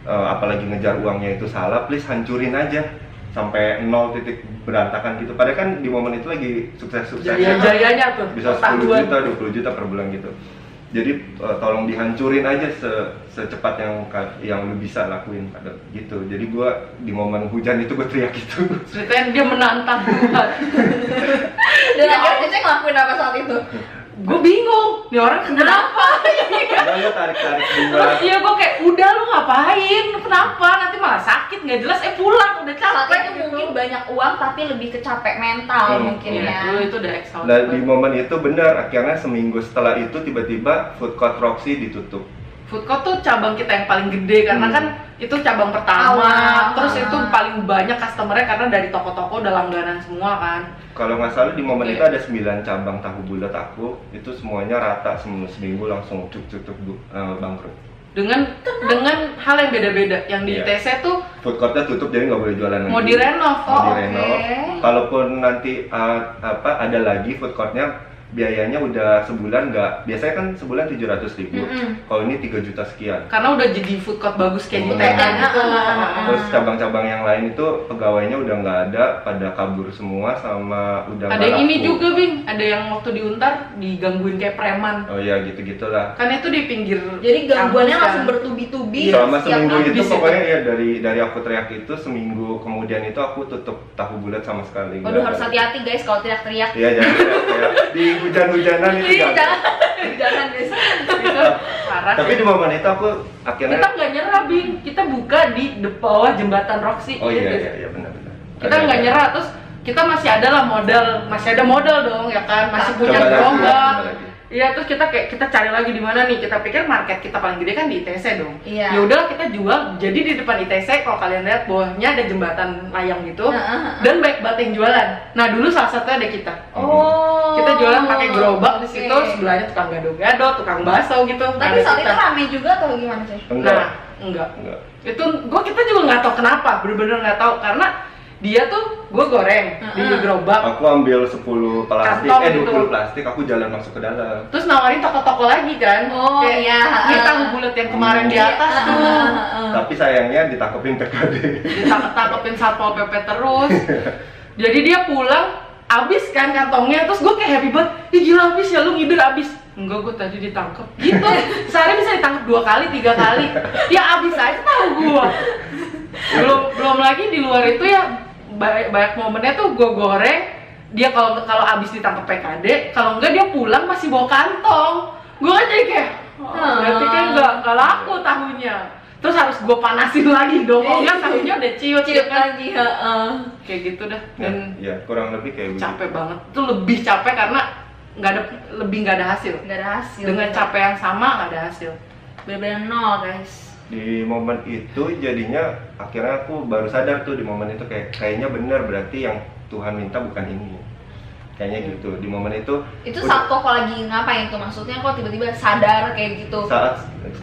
apalagi ngejar uangnya itu salah, please hancurin aja sampai 0 titik berantakan gitu. Padahal kan di momen itu lagi sukses-suksesnya, Jaya-jayanya tuh. bisa 10 juta, 20 juta per bulan gitu. Jadi tolong dihancurin aja secepat yang lu bisa lakuin pada gitu. Jadi gua di momen hujan itu gua teriak gitu. Ceritanya dia menantang Tuhan. Dan akhirnya Cece ngelakuin apa saat itu? Gue bingung, nih orang kenapa? Dia tarik-tarik bunga. Terus iya gue kayak, udah lu ngapain? Kenapa? Nanti malah sakit, nggak jelas, pulang, udah Saat capek itu mungkin banyak uang tapi lebih kecapek mental mungkin Iya, ya. dulu itu udah exhausted Nah di banget. momen itu benar, akhirnya seminggu setelah itu tiba-tiba food court Roxy ditutup. Food court tuh cabang kita yang paling gede karena kan itu cabang pertama, Awal. terus itu paling banyak customernya karena dari toko-toko udah langganan semua kan. Kalau nggak salah di momen Oke. itu ada 9 cabang tahu bulat aku, itu semuanya rata seminggu langsung cuk bangkrut. Dengan hal yang beda-beda. Yang di Iya. ITC tuh Food courtnya tutup jadi nggak boleh jualan lagi. mau direnov. Mau Oh, direnov. oke. Kalaupun nanti ada lagi food courtnya, biayanya udah sebulan nggak, biasanya kan sebulan 700.000. Kalau ini 3 juta sekian. Karena udah jadi food court bagus kayak di Hmm. TK gitu. Terus cabang-cabang yang lain itu pegawainya udah nggak ada, pada kabur semua sama udah Ada nggak yang ini laku. juga Bing, ada yang waktu diuntar digangguin kayak preman. Oh ya gitu-gitulah. Kan itu di pinggir. Jadi gangguannya kampus langsung kan. bertubi-tubi Selama setiap seminggu hari. itu habis itu. pokoknya ya dari aku teriak itu, seminggu kemudian itu aku tutup tahu bulat sama sekali. Waduh, Nggak harus ada. hati-hati guys kalau teriak-teriak. Iya jangan teriak-teriak. Di hujan-hujanan itu Iya, jangan. jangan guys. Itu parah. Tapi di momen itu aku akhirnya kita nggak nyerah Bing, kita buka di bawah jembatan Roxy. oh Iya iya nggak iya sih? iya benar. Kita nggak nyerah, terus kita masih ada lah modal, masih ada modal dong ya kan, masih Coba punya lagi, gerobak. coba lagi. Iya, terus kita cari lagi di mana nih? Kita pikir market kita paling gede kan di ITC dong. Iya. Ya udah kita jual. Jadi di depan ITC kalau kalian lihat bawahnya ada jembatan layang gitu, Heeh. dan baik banget yang jualan. Nah dulu salah satunya ada kita. Oh. Kita jualan pakai gerobak di oke. situ, sebelahnya tukang gado-gado, tukang bakso gitu. Tapi Ada saat kita. itu rame juga atau gimana sih? Enggak. Nah, enggak. Enggak. Itu kita juga nggak tahu kenapa, bener-bener nggak tahu karena dia tuh gue goreng di gerobak, Aku ambil 10 plastik, Kantong 20 gitu. plastik, aku jalan masuk ke dalam. terus nawarin toko-toko lagi kan. Oh, Kayak, iya. ini tahu bulat yang kemarin di atas tuh. Tapi sayangnya ditangkepin PKD. Ditangkep-tangkepin satpol PP terus. Jadi dia pulang abis kan kantongnya, terus gue kayak happy banget. Ih gila abis ya, lu ngider abis. Enggak, gue tadi ditangkep gitu. Sehari bisa ditangkep 2 kali, 3 kali. Ya abis aja tahu gue. Belum lagi di luar itu ya banyak momennya tuh gue goreng. Dia kalau abis ditangkep PKD, kalau enggak dia pulang masih bawa kantong. Gue kan jadi kayak, berarti kan nggak laku tahunya. Terus harus gue panasin lagi dong, kalau nggak tahunya udah ciut Ciut kan. lagi, heeh. Kayak gitu dah. Ya, Dan ya kurang lebih kayak begitu. capek banget. Itu lebih capek karena nggak ada hasil. Nggak ada hasil. Dengan capek yang sama nggak ada hasil. Bener-bener nol guys. Di momen itu jadinya akhirnya aku baru sadar tuh di momen itu kayaknya benar, berarti yang Tuhan minta bukan ini, kayaknya gitu. Di momen itu Saat kok lagi ngapain tuh, maksudnya kok tiba-tiba sadar kayak gitu?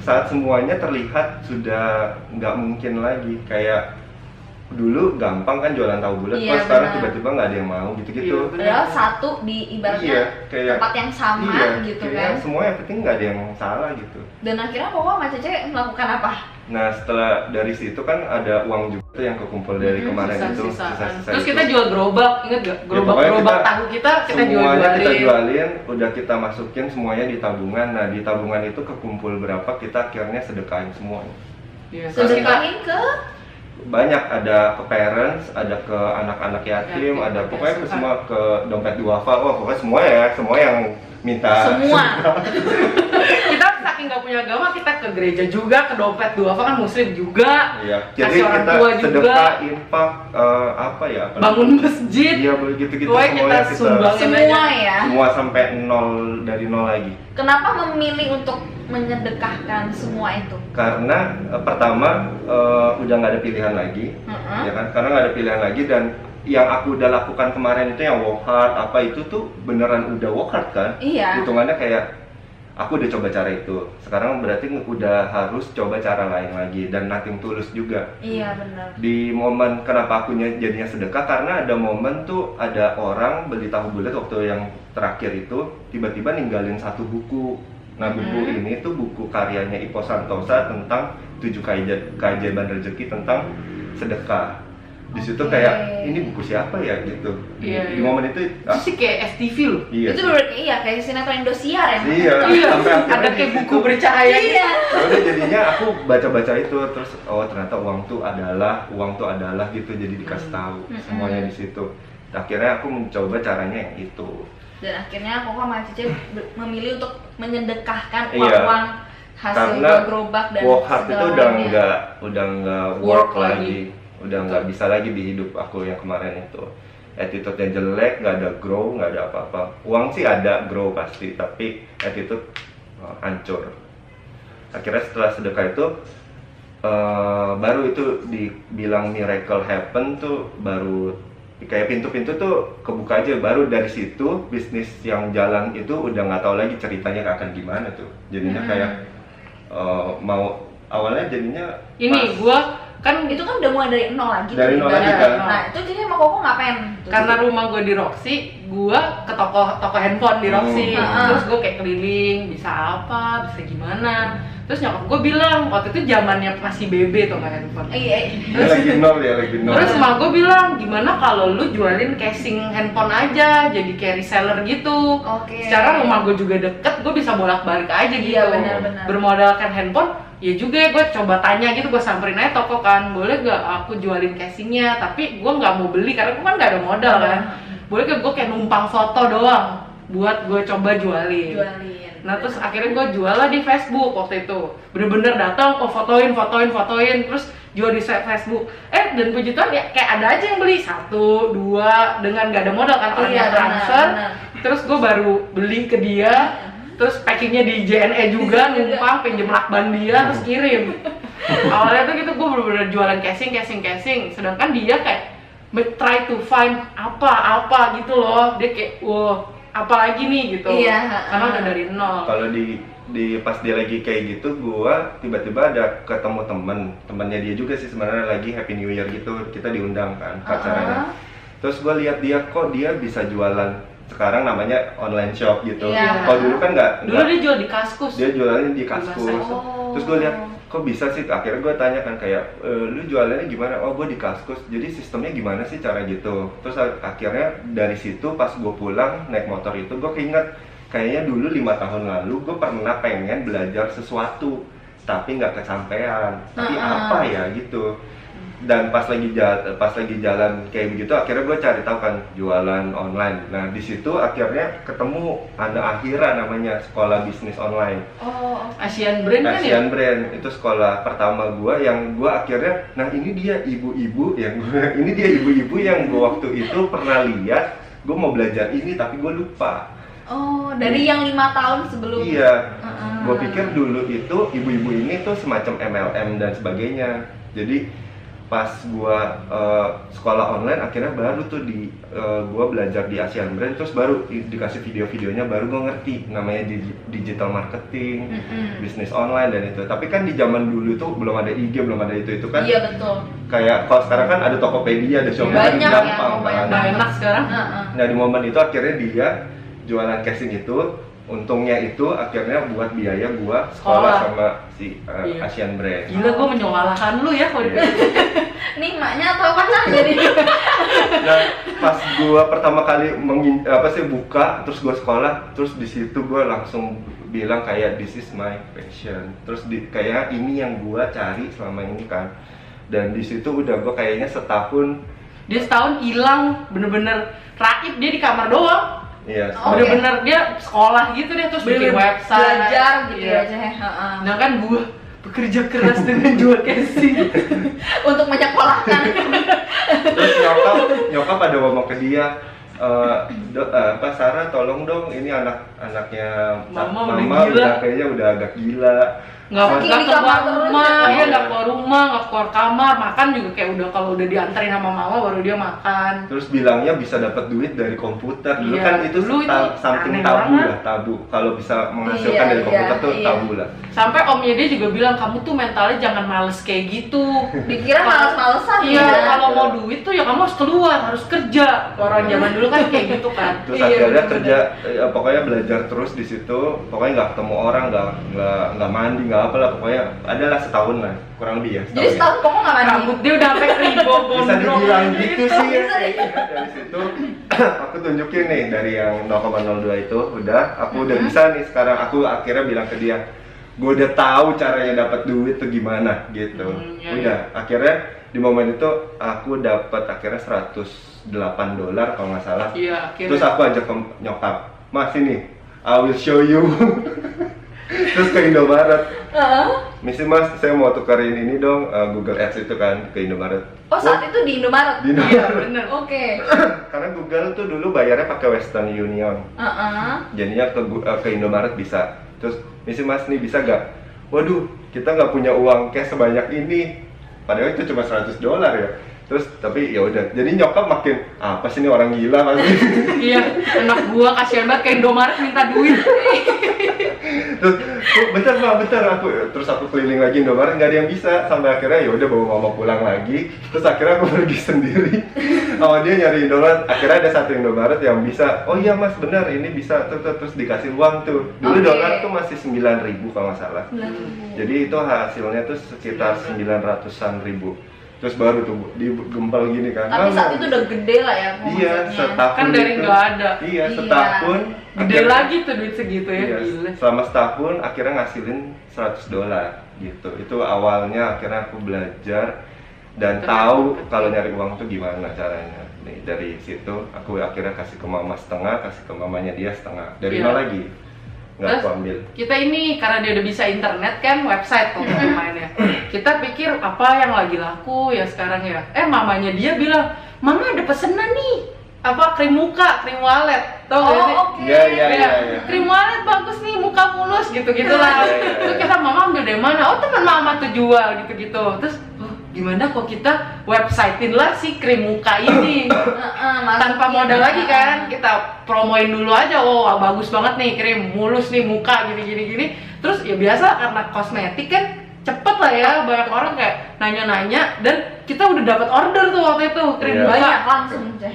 saat semuanya terlihat sudah nggak mungkin lagi. Kayak dulu gampang kan jualan tahu bulat, Iya, kok sekarang benar. tiba-tiba nggak ada yang mau gitu-gitu. Iya, benar. Padahal satu di ibaratnya Iya, kayak tempat yang sama iya, gitu kayak kan. semua yang penting nggak ada yang salah gitu. Dan akhirnya Koko sama Cece melakukan apa? Nah setelah dari situ kan ada uang juga tuh yang kekumpul dari kemarin itu, Sisa-sisaan. sisa-sisa Terus itu. kita jual gerobak, inget gak? pokoknya Gerobak tahu kita semuanya kita jualin. jualin, udah kita masukin semuanya di tabungan. Nah di tabungan itu kekumpul berapa, kita akhirnya sedekahin semuanya. Iya, terus kita Sedekahin ke Banyak, ada ke parents, ada ke anak-anak yatim, Yatim, ada oke, pokoknya suka. semua ke dompet duafa. Wah pokoknya semua ya, semua yang minta semua. kita saking nggak punya agama, kita ke gereja juga, ke dompet duafa kan muslim juga. Iya, Kasih jadi orang kita tua juga. sedekah, infak, apa Bangun masjid. Iya begitu-gitu Pokoknya semuanya kita sumbangin Semua aja. ya. semua sampai nol, dari nol lagi. Kenapa memilih untuk menyedekahkan semua itu? Karena pertama udah nggak ada pilihan lagi, Mm-mm. ya kan? Karena nggak ada pilihan lagi, dan yang aku udah lakukan kemarin itu yang work hard apa itu tuh beneran udah work hard kan? Iya. Hitungannya kayak aku udah coba cara itu, sekarang berarti udah harus coba cara lain lagi, dan nothing tulus juga. Iya benar. Di momen kenapa aku jadinya sedekah, karena ada momen tuh ada orang beli tahu bulat waktu yang terakhir itu tiba-tiba ninggalin satu buku. Nah buku ini tuh buku karyanya Ipo Santosa tentang 7 keajaiban rezeki tentang sedekah. Di situ Oke. kayak ini buku siapa ya gitu. Iya, Di iya. momen itu Itu sih kayak STV loh. iya. Itu bener kayak sinetron Indosiar ya. Iya. Iya, Sampai akhirnya ada di kayak situ. buku bercahaya. Iya. Ya udah jadinya aku baca-baca itu, terus oh ternyata uang tuh adalah gitu, jadi dikasih tahu semuanya di situ. Akhirnya aku mencoba caranya yang itu. Dan akhirnya Koko sama Cece memilih untuk menyedekahkan Iya. uang hasil Karena jual gerobak dan work hard itu udah segalanya. nggak work Work lagi, lagi. udah nggak bisa lagi di hidup aku yang kemarin itu. Attitude-nya jelek, nggak ada grow, nggak ada apa-apa. Uang sih ada grow pasti, tapi attitude hancur. Akhirnya setelah sedekah itu baru itu dibilang miracle happen tuh, baru kayak pintu-pintu tuh kebuka aja. Baru dari situ bisnis yang jalan itu udah nggak tahu lagi ceritanya akan gimana tuh. Jadinya kayak mau awalnya jadinya Ini pas- gua kan Itu kan udah mulai dari nol lagi. Dari tuh nol ibaratnya. lagi kan. Nah itu jadi sama Koko ngapain? tuh? karena rumah gue di Roxy, gue ke toko handphone di Roxy. Hmm. Terus gue kayak keliling, bisa apa, bisa gimana. Terus nyokap gue bilang, waktu itu zamannya masih BB tuh nggak handphone. Iya. dia lagi nol ya, lagi nol. Terus emak gue bilang, gimana kalau lu jualin casing handphone aja, jadi kayak reseller gitu. Oke. Secara rumah gue juga deket, gue bisa bolak-balik aja gitu. Iya, benar-benar. Bermodalkan handphone, ya juga ya gue coba tanya gitu, gue samperin aja toko kan, boleh gak aku jualin casingnya, tapi gue nggak mau beli karena gue kan nggak ada modal kan. Boleh gak gue kayak numpang foto doang, buat gue coba jualin. Jualin. Nah terus akhirnya gue jual lah di Facebook waktu itu. Bener-bener datang, oh fotoin, terus jual di Facebook. Dan puji Tuhan ya kayak ada aja yang beli 1, 2 dengan gak ada modal kan, orang Iya, yang transfer. benar. Terus gue baru beli ke dia, terus packingnya di JNE juga, numpang pinjem lakban dia, terus kirim. Awalnya tuh gitu gue bener-bener jualan casing. Sedangkan dia kayak try to find apa gitu loh. Dia kayak wow, apa lagi nih gitu. Iya, Karena udah dari nol. Kalau di pas dia lagi kayak gitu, gua tiba-tiba ada ketemu temennya dia juga sih sebenarnya, lagi Happy New Year gitu, kita diundang kan ke acaranya. Terus gua lihat dia, kok dia bisa jualan sekarang namanya online shop gitu. Iya. Kalau dulu kan nggak, Dulu dia jual di Kaskus. dia jualannya di Kaskus. Oh. Terus gue lihat kok bisa sih, akhirnya gue tanya kan kayak lu jualannya gimana? Oh gue di Kaskus, jadi sistemnya gimana sih cara gitu. Terus akhirnya dari situ pas gue pulang naik motor itu, gue keinget kayaknya dulu 5 tahun lalu gue pernah pengen belajar sesuatu tapi nggak kesampaian, tapi apa ya gitu. Dan pas lagi jalan kayak begitu, akhirnya gue cari tahu kan jualan online. Nah di situ akhirnya ketemu ada Akhira namanya, sekolah bisnis online. Oh. Asian Brand kan ya? Asian Brand itu sekolah pertama gue, yang gue akhirnya, nah ini dia ibu-ibu yang gue waktu itu pernah lihat, gue mau belajar ini tapi gue lupa. Oh, dari yang 5 tahun sebelum. Iya, Heeh. gue pikir dulu itu ibu-ibu ini tuh semacam MLM dan sebagainya. Jadi pas gue sekolah online akhirnya baru tuh gue belajar di Asian Brand, terus baru dikasih video-videonya, baru gue ngerti namanya digital marketing, bisnis online dan itu. Tapi kan di zaman dulu tuh belum ada IG, belum ada itu kan. Iya betul. Kayak kalau sekarang kan ada Tokopedia, ada Shopee, Banyak ya, gampang banyak kan. Nah, enak sekarang. Heeh. Nah di momen itu akhirnya dia jualan casing itu, untungnya itu akhirnya buat biaya gua sekolah Sekolah. sama si Iya. Asian Brand. Gila, gue menyuarakan lu ya kalau Iya. Nih maknya atau pacar jadi. Nah pas gua pertama kali buka, terus gua sekolah, terus di situ gua langsung bilang kayak this is my passion. Terus kayak ini yang gua cari selama ini kan. Dan di situ udah gua kayaknya setahun. dia setahun hilang, bener-bener raib, dia di kamar doang. Iya. Oh, Bener-bener dia sekolah gitu deh, terus bikin website. Belajar gitu Iya. aja. Heeh. Nah kan gue bekerja keras dengan jual casing. Untuk menyekolahkan. Terus nyokap ada ngomong ke dia, Sarah tolong dong, ini anaknya Mama udah mama gila." udah kayaknya udah agak gila. Nggak Saking di keluar kamar terus rumah, ya. dia nggak keluar rumah, nggak keluar kamar, makan juga kayak udah kalau udah dianterin sama mama baru dia makan. Terus bilangnya bisa dapat duit dari komputer. Dulu Iya, kan itu dulu itu something aneh tabu banget. lah, tabu. Kalau bisa menghasilkan Iya, dari komputer iya, tuh iya. tabu lah. Sampai omnya dia juga bilang, kamu tuh mentalnya jangan males kayak gitu. Dikira males-malesan Iya, ya. kalau mau duit tuh ya kamu harus keluar, harus kerja. Orang zaman dulu kan kayak gitu kan. Terus Iya, akhirnya bener-bener. kerja, pokoknya belajar terus di situ. Pokoknya nggak ketemu orang, nggak mandi, nggak apalah. Pokoknya adalah setahun lah, kurang lebih ya. Jadi setahun kok nggak mandi? Rambut dia udah sampai kribo Bisa gondrong. dibilang gitu sih ya. Bisa Iya, dari situ aku tunjukin nih dari yang 0,02 itu udah aku udah bisa nih sekarang. Aku akhirnya bilang ke dia, gue udah tahu caranya dapat duit tuh gimana gitu. Iya, Udah akhirnya di momen itu aku dapat akhirnya $108 kalau nggak salah. Iya, akhirnya. Terus aku ajak ke nyokap, Mas ini I will show you. Terus ke Indomaret, Heeh. misi Mas saya mau tukerin ini dong, Google Ads itu kan ke Indomaret. Oh saat itu di Indomaret. Di Iya, Indomaret. bener. Oke. Karena Google tuh dulu bayarnya pakai Western Union, Heeh. jadinya ke Indomaret bisa. Terus misi Mas nih bisa gak? Waduh, kita nggak punya uang cash sebanyak ini. Padahal itu cuma $100 ya. Terus tapi ya udah, jadi nyokap makin apa sih ini orang gila pasti. Iya, anak gua kasihan banget kayak Indomaret minta duit. Terus bentar aku keliling lagi Indomaret nggak ada yang bisa, sampai akhirnya ya udah bawa mama pulang lagi. Terus akhirnya aku pergi sendiri sama dia nyari Indomaret. Akhirnya ada satu Indomaret yang bisa, oh iya Mas benar ini bisa, terus dikasih uang tuh. Dulu Oke. dolar tuh masih 9.000 kalau nggak salah. Jadi itu hasilnya tuh sekitar 900-an ribu. Terus baru tuh digempal gini kan. Tapi saat itu udah gede lah ya Iya, omsetnya. setahun Kan dari itu. nggak ada. Iya, Iya. setahun. Gede akhirnya- lagi tuh duit segitu ya, Iya, gila. selama setahun akhirnya ngasilin $100 gitu. Itu awalnya akhirnya aku belajar dan Internet tahu marketing. kalau nyari uang tuh gimana caranya. Nih dari situ aku akhirnya kasih ke mama setengah, kasih ke mamanya dia setengah. Dari Iya. nol lagi. Nggak Terus, aku ambil. Kita ini karena dia udah bisa internet kan, website tuh mainnya. Kita pikir apa yang lagi laku ya sekarang ya. Mamanya dia bilang, Mama ada pesenan nih. Apa krim muka, krim walet. Tau gak sih? oke. Iya, iya, Iya, iya. krim walet bagus nih, muka mulus gitu-gitu lah. Iya, iya, iya. Terus kita, Mama ambil dari mana? Oh teman Mama tuh jual gitu-gitu. Terus gimana kok kita websitein lah si krim muka ini. Tanpa modal lagi kan, kita promoin dulu aja. Oh bagus banget nih krim mulus nih muka gini. Terus ya biasa karena kosmetik kan cepet lah ya, banyak orang kayak nanya-nanya dan kita udah dapat order tuh waktu itu krim Iya. muka. Banyak langsung Ceh.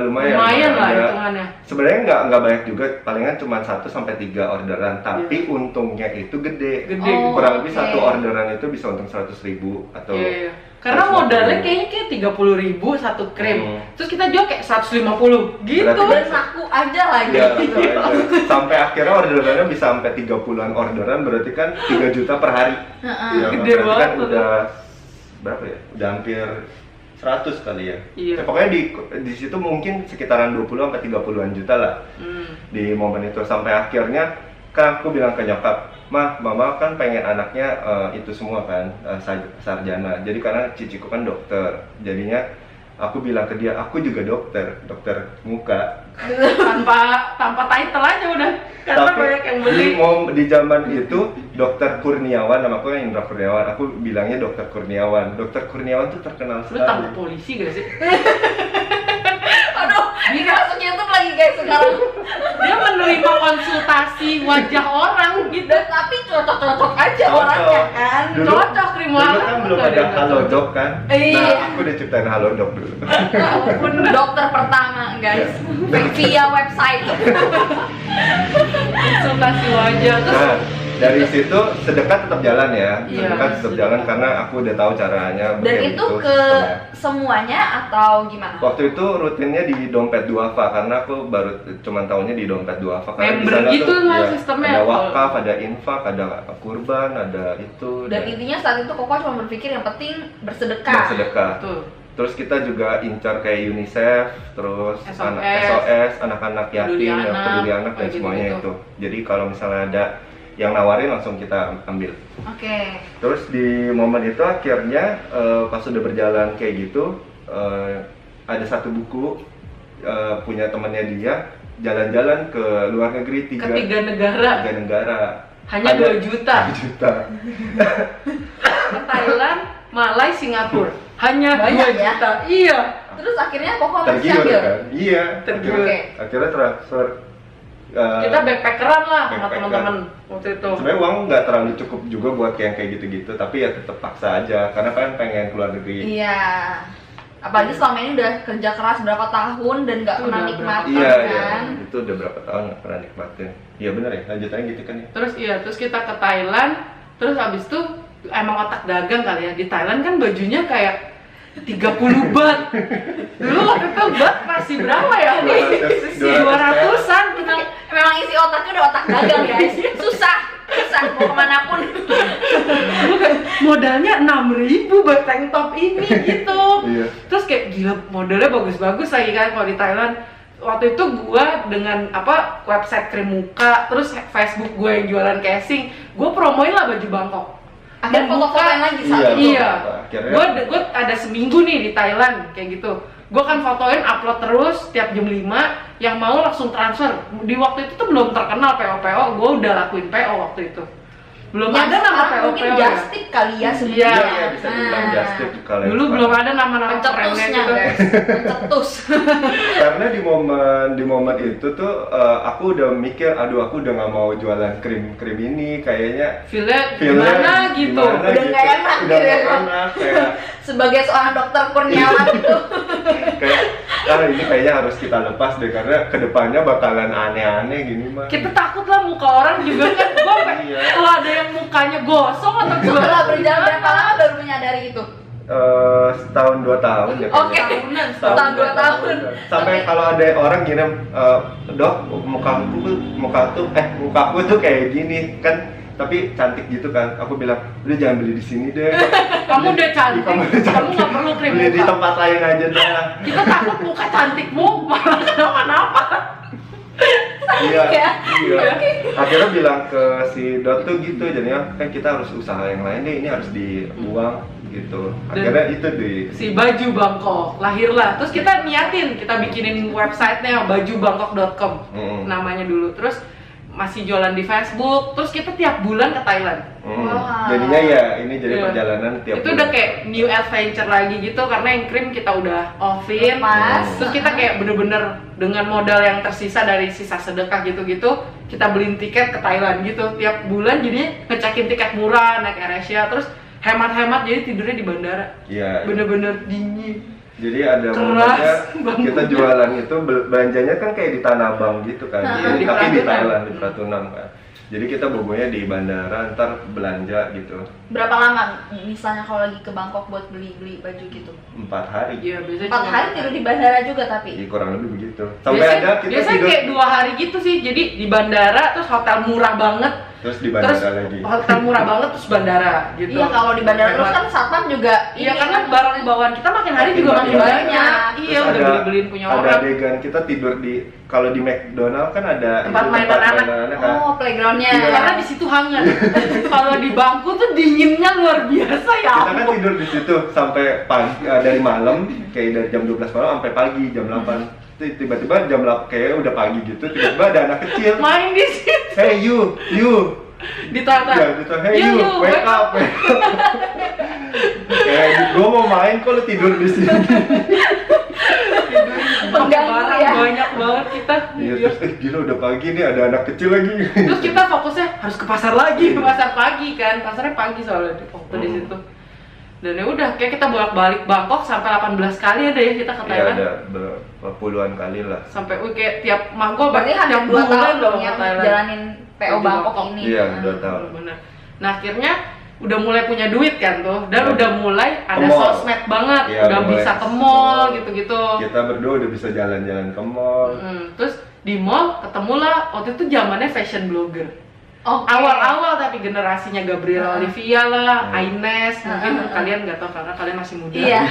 Lumayan lah ada. hitungannya. Sebenarnya nggak banyak juga, palingan cuma 1-3 orderan, tapi untungnya itu gede. Gede. Oh, Kurang lebih oke. satu orderan itu bisa untung 100.000 atau Iya. Karena 150. modalnya kayaknya kayak 30.000 satu krim. Terus kita jual kayak 150 gitu. Berarti Dan laku aja lagi. Iya, betul aja. Sampai akhirnya orderannya bisa sampai 30-an orderan, berarti kan 3 juta per hari. Heeh. Ya, Gede berarti banget kan tuh. udah berapa ya? Udah hampir 100 kali ya. Iya. Ya, pokoknya di situ mungkin sekitaran 20 sampai 30-an juta lah di momen itu. Sampai akhirnya kan aku bilang ke nyokap, Mama kan pengen anaknya itu semua kan, sarjana. Jadi karena ciciku kan dokter, jadinya aku bilang ke dia, aku juga dokter muka. tanpa title aja udah, karena Tapi banyak yang beli. di zaman itu Dokter Kurniawan, nama aku Indra Kurniawan, aku bilangnya Dokter Kurniawan. Dokter Kurniawan tuh terkenal Lu tangkap sekali. polisi gak sih? Aduh, ini masuk YouTube lagi guys sekarang. Dia menerima konsultasi wajah orang gitu. Dan tapi cocok-cocok aja Cocok. orangnya kan. Dulu- Cocok, Rimo. Dulu kan belum Nggak ada yang Halodoc kan. Iya. Nah, aku udah ciptain Halodoc dulu. Ampun. Dokter pertama guys, via website. Konsultasi wajah terus Nah, dari situ sedekah tetap jalan ya. Iya, Sedekah tetap jalan karena aku udah tahu caranya. Dan bagaimana itu ke sistemnya. semuanya atau gimana? Waktu itu rutinnya di dompet duafa karena aku baru cuman tahunya di dompet duafa karena di Member sana gitu tuh lah ya, sistemnya. ada wakaf, ada infak, ada kurban, ada itu. Dan intinya saat itu Koko cuma berpikir yang penting bersedekah. bersedekah. tuh. Terus kita juga incar kayak UNICEF, terus SOS, SOS, anak-anak yatim, Peduli yang Anak, peduli anak dan kayak semuanya gitu-gitu. itu. Jadi kalau misalnya ada yang nawarin langsung kita ambil. Oke. Terus di momen itu akhirnya pas sudah berjalan kayak gitu, ada satu buku punya temannya dia jalan-jalan ke luar negeri Ketiga negara tiga negara. hanya Ada 2 juta. 2 juta. Ke Thailand, Malai, Singapura. Hanya Banyak 2 ya? juta. Iya. Terus akhirnya Koko masih Tergiur ambil. kan? Iya. Tergiur. Oke. Akhirnya transfer. Kita backpackeran lah sama backpacker. teman-teman waktu itu. Sebenarnya uang nggak terlalu cukup juga buat yang kayak gitu-gitu, tapi ya tetap paksa aja karena kan pengen keluar negeri. Iya. Apalagi selama ini udah kerja keras berapa tahun dan nggak Itu pernah udah nikmatin Iya, iya. kan. Itu udah berapa tahun nggak pernah nikmatin. Iya bener ya, lanjutannya gitu kan ya. Terus kita ke Thailand, terus abis itu emang otak dagang kali ya. Di Thailand kan bajunya kayak 30 baht. Dulu waktu itu baht masih berapa ya? 200, 200-an kita. Memang isi otaknya udah otak dagang guys. Susah mau kemanapun. Modalnya 6.000 buat tank top ini gitu. Iya. Terus kayak gila modelnya bagus-bagus lagi kan kalau di Thailand. Waktu itu gua dengan website krim muka, terus Facebook gue yang jualan casing, gue promoin lah baju Bangkok. Akhirnya foto-fotoin lagi saat Iya. itu. Iya. Akhirnya- Gue ada seminggu nih di Thailand kayak gitu. Gue kan fotoin, upload terus tiap jam 5. Yang mau langsung transfer. Di waktu itu tuh belum terkenal PO-PO. Gue udah lakuin PO waktu itu. Belum Yang ada nama sekarang mungkin PO-PO ya. just tip kali ya Iya, sebenarnya. Iya, bisa dibilang Nah, just tip kalau yang Dulu sekarang. belum ada nama-nama kerennya pencetusnya gitu. guys. Pencetus. Karena di momen itu tuh aku udah mikir, aduh aku udah nggak mau jualan krim ini, kayaknya Feel-nya feel-nya gimana gitu. gimana Udah nggak enak udah gitu ya, nggak Bang. enak kayak Sebagai seorang dokter Kurniawan itu. ini kayaknya harus kita lepas deh karena kedepannya bakalan aneh-aneh gini mah. Kita takut lah muka orang juga kan. Gue Iya. kalau ada yang mukanya gosong atau gimana. Setelah berjalan berapa lama baru menyadari itu? Setahun 2 tahun ya. Oke. kayaknya. Setahun 2 tahun. Sampai Oke. kalau ada orang ngirim, dok mukaku tuh kayak gini kan, tapi cantik gitu kan. Aku bilang udah jangan beli di sini deh. Kamu udah cantik, Kamu udah kamu cantik. nggak perlu krim Beli di muka. tempat lain aja dah. Kita takut muka cantikmu malah kenapa-napa. Iya, Ya. iya. Akhirnya bilang ke si Dot tuh gitu, jadinya kan kita harus usaha yang lain deh, ini harus dibuang gitu. Akhirnya itu di Si baju Bangkok lahirlah. Terus kita niatin, kita bikinin websitenya bajubangkok.com namanya dulu. Terus masih jualan di Facebook. Terus kita tiap bulan ke Thailand. Wah. Jadinya ya ini jadi Iya. perjalanan tiap Itu udah kayak new adventure lagi gitu karena yang krim kita udah offin. Lepas. Terus kita kayak bener-bener dengan modal yang tersisa dari sisa sedekah gitu-gitu, kita beliin tiket ke Thailand gitu tiap bulan. Jadi ngecekin tiket murah naik AirAsia, terus hemat-hemat jadi tidurnya di bandara. Iya. Bener-bener dingin. Jadi ada Keras momennya banget. kita jualan itu belanjanya kan kayak di Tanah Abang gitu kan, Nah, di tapi di Pratunam. Thailand di Pratunam kan. Jadi kita bobonya di bandara, ntar belanja gitu Berapa lama misalnya kalau lagi ke Bangkok buat beli baju gitu? 4 hari. Iya, biasanya 4 hari tidur di bandara juga tapi. Jadi kurang lebih begitu. Sampai ada kita biasanya tidur kayak 2 hari gitu sih. Jadi di bandara terus hotel murah banget. terus di bandara Terus lagi. hotel murah banget terus bandara gitu. Iya, kalau di bandara terus kan satpam juga Iya ini karena kan. barang bawaan kita makin hari Makin juga makin banyak. banyak. Iya, Terus udah beli-beliin punya ada orang. adegan kita tidur di, kalau di McDonald kan ada Tempat itu, mainan anak. mainan kan. Oh, playgroundnya. Iya. Karena di situ hangat. Kalau di bangku tuh dinginnya luar biasa ya. Kita kan tidur di situ sampai pagi, dari malam kayak dari jam 12 malam sampai pagi jam 8. tiba-tiba jam 8 kayak udah pagi gitu, tiba-tiba ada anak kecil. Main di situ. Hey you. Ditata. Ya, gitu. Hey you, wake up. Kayak gue mau main kok lu tidur di sini. Pengganggu Barang ya. banyak banget kita. Iya, terus gila udah pagi nih ada anak kecil lagi. Terus kita fokusnya harus ke pasar lagi, ke pasar pagi kan. Pasarnya pagi soalnya waktu di situ. Dan ya udah kayak kita bolak-balik Bangkok sampai 18 kali ada ya kita ke Iya, Thailand. ada puluhan kali lah. Sampai kayak tiap mangko Berarti hampir tiap 2 tahun bulan dong ke yang Thailand. jalanin PO Di Bangkok Bangkok. ini. Iya, 2 tahun. Bener. Nah akhirnya udah mulai punya duit kan tuh, dan Iya. udah mulai ada Ke mall. sosmed banget, Iya, udah mulai bisa ke mall gitu-gitu. Kita berdua udah bisa jalan-jalan ke mall. Terus di mall ketemulah waktu itu zamannya fashion blogger. Oke. Awal-awal tapi generasinya Gabriela Olivia lah, Hmm. Ines, mungkin kalian nggak tahu karena kalian masih muda. Iya.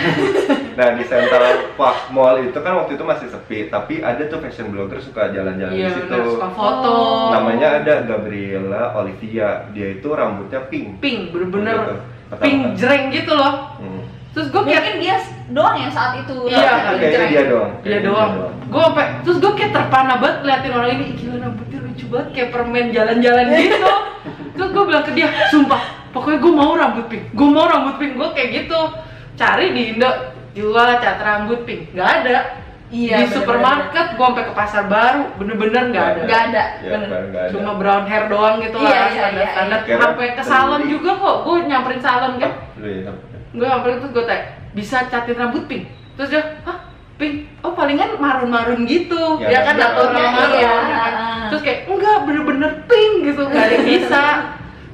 Nah di Central Park Mall itu kan waktu itu masih sepi, tapi ada tuh fashion blogger suka jalan-jalan Iya, di situ. bener, suka foto. Oh. Namanya ada Gabriela Olivia, dia itu rambutnya pink. Pink, bener-bener Gitu. pink Kata-kata. jreng gitu loh. Hmm. Terus gue kayak Mungkin dia doang yang saat itu. Iya, Kayaknya dia doang. dia Kayaknya doang. Gue sampai terus gue kayak terpana banget liatin orang ini, gila rambutnya lucu banget kayak permen jalan-jalan gitu. Terus gue bilang ke dia, sumpah, pokoknya gue mau rambut pink. Gue kayak gitu. Cari di Indo jual cat rambut pink, nggak ada. Iya, Di bener-bener. supermarket gue sampai ke pasar baru, bener-bener nggak ada. Nggak ada. Ya, Bener. nggak ada. Cuma brown hair doang gitu Iya, lah, iya, standar-standar. iya. Sampai ke salon Beli. juga kok, gue nyamperin salon kan. Iya. Gue nyamperin terus gue tanya, bisa catin rambut pink? Terus dia, hah? Pink? Oh palingan marun-marun gitu. Ya, Ya kan jatuhnya jatuhnya marun. iya. Ya kan? Terus kayak, enggak bener-bener pink gitu, nggak ada yang bisa.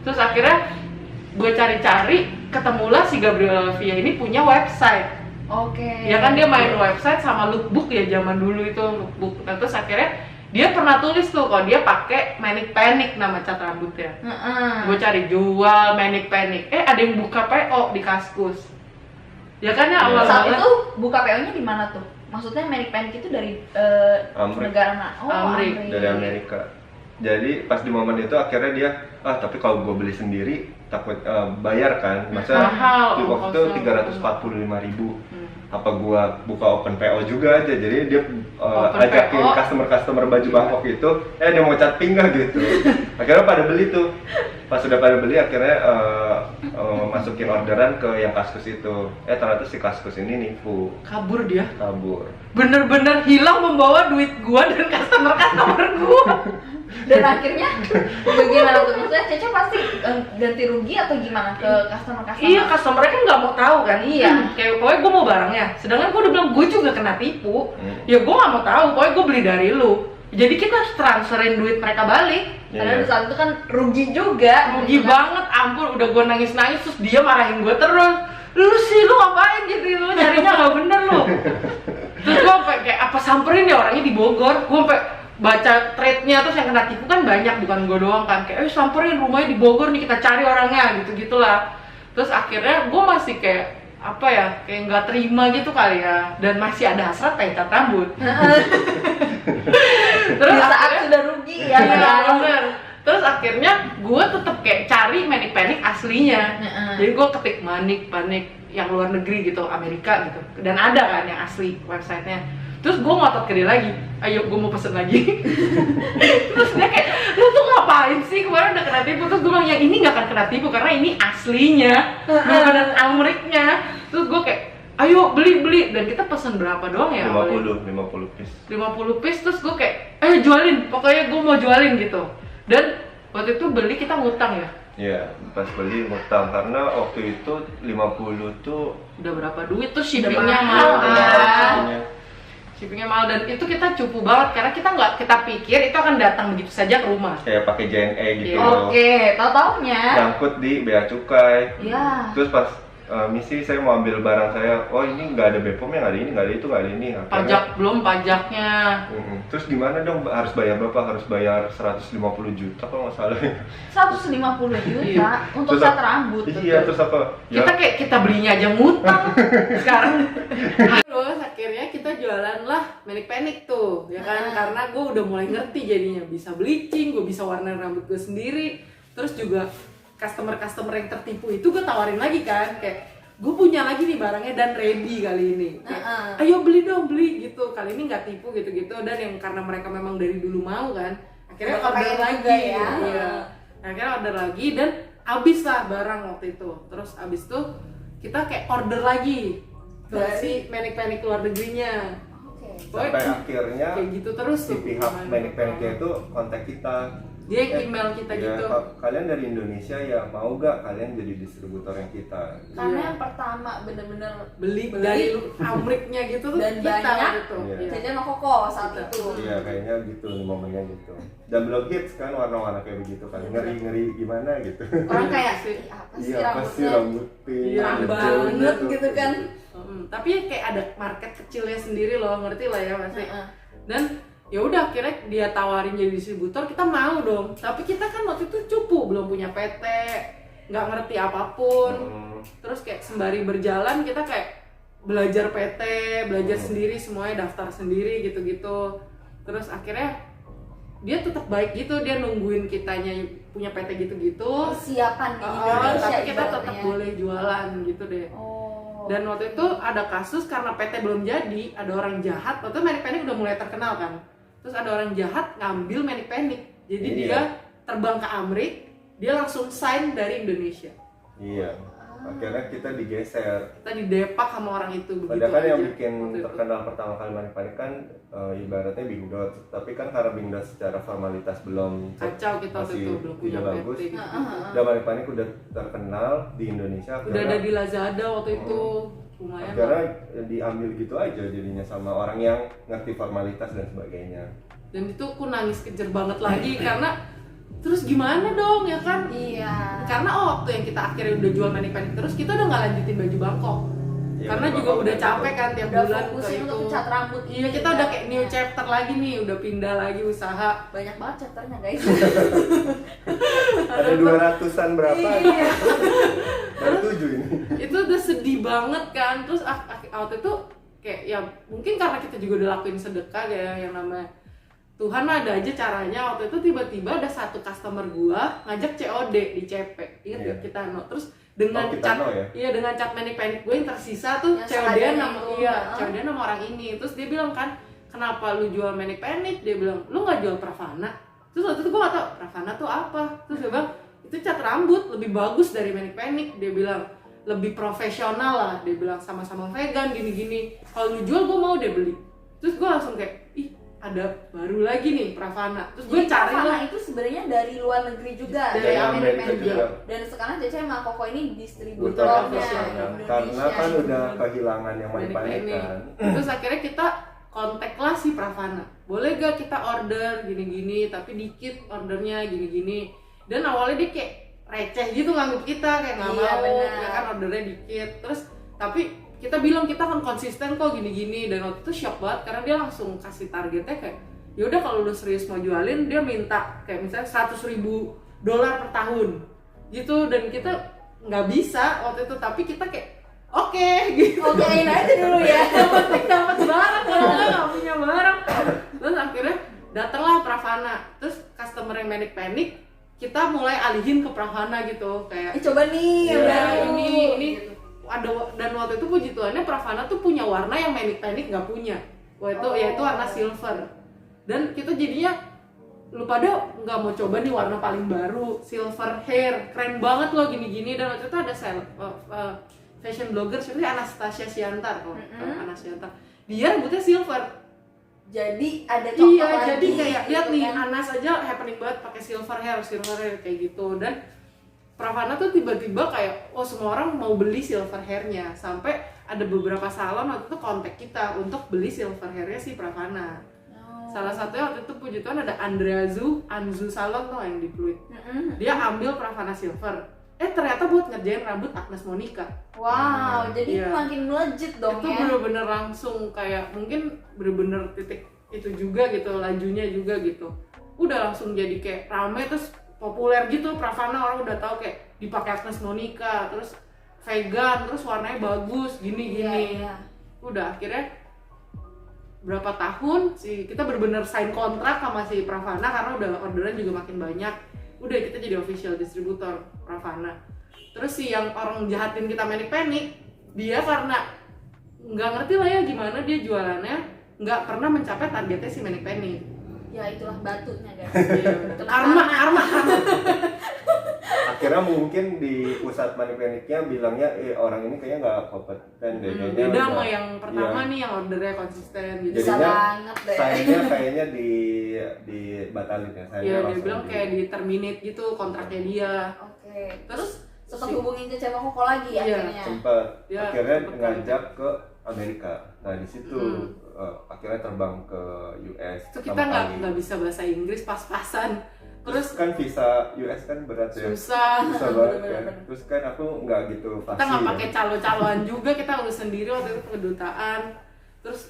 Terus akhirnya gue cari-cari, ketemulah si Gabriela Olivia ini punya website. Oke. Ya kan dia main website sama lookbook ya zaman dulu itu lookbook. Nah, terus akhirnya dia pernah tulis tuh kalau dia pakai Manic Panic nama cat rambutnya. Gue cari jual Manic Panic. Ada yang buka PO di Kaskus. Ya kan ya Iya. awal Saat banget. itu buka PO-nya di mana tuh? Maksudnya Manic Panic itu dari Amrik. negara mana? Oh, Amrik. Dari Amerika. Jadi pas di momen itu akhirnya dia, tapi kalau gue beli sendiri takut bayar kan, masa Mahal, di waktu itu ongkosnya. 345.000. Apa gua buka open PO juga aja, jadi dia Open ajakin PO. customer baju Bangkok itu, dia mau cat pink nggak gitu. Akhirnya pada beli tuh, pas sudah pada beli akhirnya masukin orderan ke yang Kaskus itu. Ternyata si Kaskus ini nipu, Kabur dia. kabur. Bener-bener hilang membawa duit gua dan customer gua. Dan akhirnya bagaimana tuh? Maksudnya Cece pasti ganti rugi atau gimana ke customer-customer? Iya, customer kan nggak mau tahu kan. Iya. Kayak pokoknya gue mau barangnya. Sedangkan gue udah bilang gue juga kena tipu. Ya gue nggak mau tahu. Pokoknya gue beli dari lu. Jadi kita harus transferin duit mereka balik. Karena Iya. di saat itu kan rugi juga. Rugi banget, ampun. Udah gue nangis-nangis terus dia marahin gue terus. Lu sih, lu ngapain gitu? Lu nyarinya nggak bener lu. Terus gue sampai kayak apa samperin ya orangnya di Bogor. Gue sampai baca trade-nya terus yang kena tipu kan banyak, bukan gue doang kan. Kayak samperin rumahnya di Bogor nih, kita cari orangnya gitu-gitulah. Terus akhirnya gue masih kayak apa ya, kayak nggak terima gitu kali ya, dan masih ada hasrat pengen cat rambut. Terus Di saat akhirnya- sudah rugi ya. Iya, kan? bener. Terus akhirnya gue tetep kayak cari Manic Panic aslinya. Jadi gue ketik Manic Panic yang luar negeri gitu, Amerika gitu, dan ada kan yang asli websitenya. Terus gue ngotot ke dia lagi, ayo gue mau pesen lagi. Terus dia kayak, lu tuh ngapain sih, kemarin udah kena tipu. Terus gue bilang, yang ini gak akan kena tipu karena ini aslinya, bener-bener Ameriknya. Terus gue kayak, ayo beli. Dan kita pesen berapa doang ya? 50 piece. 50 piece. Terus gue kayak, ayo jualin, pokoknya gue mau jualin gitu. Dan waktu itu beli kita ngutang ya. Iya, pas beli ngutang karena waktu itu 50 tuh Udah berapa duit tuh, Udah shippingnya mahal, mahal kan? pastinya. Shippingnya mahal, dan itu kita cupu banget karena kita pikir itu akan datang begitu saja ke rumah. Kayak pakai JNE gitu. Iya. Oke, tahu-taunya. Nyangkut di bea cukai. Iya. Terus pas misi saya mau ambil barang saya, oh ini nggak ada BPOM-nya, nggak ada ini, nggak ada itu, nggak ada ini. Akhirnya, Pajak belum pajaknya. Terus gimana dong, harus bayar berapa? Harus bayar 150 juta kalau nggak salah. 150 juta Iya. untuk Terus cat rambut. Iya, terus apa? Kita kayak kita belinya aja ngutang sekarang. Terus akhirnya kita jualan lah Manic Panic tuh, ya kan? Karena gue udah mulai ngerti jadinya, bisa bleaching, gue bisa warna rambut gue sendiri. Terus juga customer yang tertipu itu gue tawarin lagi kan, kayak gue punya lagi nih barangnya dan ready kali ini. Kayak, ayo beli dong, beli gitu. Kali ini nggak tipu gitu-gitu, dan yang karena mereka memang dari dulu mau kan, akhirnya Udah order kepengen lagi juga ya. Iya. Akhirnya order lagi dan habis lah barang waktu itu. Terus habis itu kita kayak order lagi ke Dari? si Panic luar negerinya. Oke. Sampai akhirnya Kayak gitu terus si tuh. pihak Panic-nya itu kontak kita. Dia yang email kita Ya, gitu. kalian dari Indonesia ya, mau gak kalian jadi distributor yang kita? Karena Iya. yang pertama bener-bener Beli dari Amriknya gitu tuh Dan kita banyak. waktu itu. Iya. Iya. jajan sama Koko saat Kita. itu. Iya, kayaknya gitu momennya gitu. Dan belum hits kan warna-warna kayak begitu kan, ngeri-ngeri gimana gitu. Orang kayak Sih. "Ih, apa sih Iya, apa sih rambutnya rambut pink, Iya, ngejel banget gitu kan. Tapi kayak ada market kecilnya sendiri loh, ngerti lah ya pasti. Heeh. Dan ya udah akhirnya dia tawarin jadi distributor, kita mau dong. Tapi kita kan waktu itu cupu, belum punya PT, nggak ngerti apapun. Terus kayak sembari berjalan kita kayak belajar PT, belajar sendiri semuanya, daftar sendiri gitu-gitu. Terus akhirnya dia tetap baik gitu, dia nungguin kitanya punya PT gitu-gitu. Persiapan di Indonesia Tapi kita tetap ibaratnya. boleh jualan gitu deh. Oh. Dan waktu itu ada kasus karena PT belum jadi, ada orang jahat. Waktu itu Panic udah mulai terkenal kan. Terus ada orang jahat ngambil Panic. Jadi Iya. dia terbang ke Amrik, dia langsung sign dari Indonesia. Iya. Akhirnya kita digeser. Kita didepak sama orang itu begitu. Padahal kan yang aja bikin waktu itu. terkenal pertama kali Panic kan ibaratnya Bing Dot. Tapi kan karena Bing Dot secara formalitas belum Kacau kita waktu masih itu belum punya tidak PT. bagus. Gitu. Dan Panic udah terkenal di Indonesia. Udah ada di Lazada waktu itu, lumayan Akhirnya lah. diambil gitu aja jadinya sama orang yang ngerti formalitas dan sebagainya. Dan itu aku nangis kejer banget lagi karena terus gimana dong ya kan? Iya. Karena waktu yang kita akhirnya udah jual Panic terus, kita udah nggak lanjutin baju Bangkok. Iya, Karena Bangkok juga udah udah capek gitu. kan tiap Udah bulan ke fokusin itu. untuk cat rambut. Iya, kita udah kayak new chapter lagi nih, udah pindah lagi usaha. Banyak banget chapternya guys. Ada 200-an berapa? Iya. Baru 7 ini. Itu udah sedih banget kan. Terus waktu itu kayak ya mungkin karena kita juga udah lakuin sedekah ya, yang namanya Tuhan ada aja caranya. Waktu itu tiba-tiba ada satu customer gua ngajak COD di CP. Ingat Iya. gak kita Terus dengan Oh, kita cat, ya? iya dengan cat Panic gue yang tersisa tuh Yang COD sengaja nama itu. iya, Heeh. COD nama orang ini. Terus dia bilang kan, kenapa lu jual Panic? Dia bilang, lu nggak jual Pravana? Terus waktu itu gue gak tau Pravana tuh apa. Terus dia bilang, itu cat rambut lebih bagus dari Panic. Dia bilang, lebih profesional lah. Dia bilang, sama-sama vegan gini-gini. Kalau lu jual gue mau, dia beli. Terus gue langsung kayak, ih ada baru lagi nih Pravana. Terus gue Jadi cari Pravana lah. itu sebenarnya dari luar negeri juga, Dari Amerika juga. Dan sekarang Cece sama Koko ini Betul, distributornya official. Indonesia. Karena kan udah kehilangan yang Panic Panic kan. Terus akhirnya kita kontak lah si Pravana. Boleh gak kita order gini-gini, tapi dikit ordernya gini-gini. Dan awalnya dia kayak receh gitu nganggep kita, kayak nggak Iya, mau, benar. ya kan ordernya dikit. Terus tapi kita bilang kita akan konsisten kok gini-gini, dan waktu itu shock banget karena dia langsung kasih targetnya kayak ya udah kalau lu serius mau jualin, dia minta kayak misalnya $100.000 per tahun gitu, dan kita nggak bisa waktu itu, tapi kita kayak oke gitu. Okein aja dulu ya. dapat barang kalau nggak punya barang. Terus akhirnya datanglah Pravana, terus customer yang Panic kita mulai alihin ke Pravana gitu, kayak Coba nih, ya udah ini gitu. ada. Dan waktu itu puji Tuhannya Pravana tuh punya warna yang Panic nggak punya. Waktu itu yaitu warna silver. Dan kita jadinya lu pada nggak mau coba nih warna paling baru, silver hair, keren banget loh gini-gini. Dan waktu itu ada fashion blogger seperti Anastasia Siantar kok. Anastasia, dia rambutnya silver. Jadi ada contoh Iya, lagi, jadi kayak gitu lihat nih kan. Anas aja happening banget pakai silver hair kayak gitu. Dan Pravana tuh tiba-tiba kayak oh semua orang mau beli silver hairnya, sampai ada beberapa salon waktu itu kontak kita untuk beli silver hairnya si Pravana. Salah satunya waktu itu puji Tuhan ada Anzu Salon tuh yang di Pluit. Dia ambil Pravana silver. Ternyata buat ngerjain rambut Agnes Monica. Wow, jadi Iya. makin melejit dong Itu ya. bener-bener langsung kayak mungkin bener-bener titik itu juga gitu, lajunya juga gitu. Udah langsung jadi kayak rame, terus populer gitu. Pravana orang udah tahu kayak dipakai Agnes Monica, terus vegan, terus warnanya bagus, gini-gini. Iya. Udah akhirnya berapa tahun sih kita bener-bener sign kontrak sama si Pravana karena udah orderan juga makin banyak. Udah kita jadi official distributor Pravana. Terus si yang orang jahatin kita Panic dia karena nggak ngerti lah ya gimana dia jualannya, nggak pernah mencapai targetnya si Manic Panic. Ya itulah batunya guys. Arma. Akhirnya mungkin di pusat Manic Panicnya bilangnya orang ini kayaknya nggak kompeten deh, kayaknya Beda udah- sama yang pertama iya. nih yang ordernya konsisten gitu. Bisa Jadinya banget deh. sayangnya kayaknya dibatalin ya, sayangnya Iya, dia langsung bilang kayak di terminate gitu kontraknya dia. Oke. Terus Sempat hubungin ke cewek koko lagi Iya, akhirnya. sempat Ya, akhirnya sempet ngajak ke Amerika. Nah di situ Hmm. akhirnya terbang ke US. itu kita pertama kali. nggak bisa bahasa Inggris pas-pasan. Terus kan visa US kan berat ya. susah. Susah banget kan. Bener-bener. Terus kan aku nggak gitu Kita fasih. nggak ya. pakai calo-caloan juga, kita urus sendiri waktu itu ke kedutaan. Terus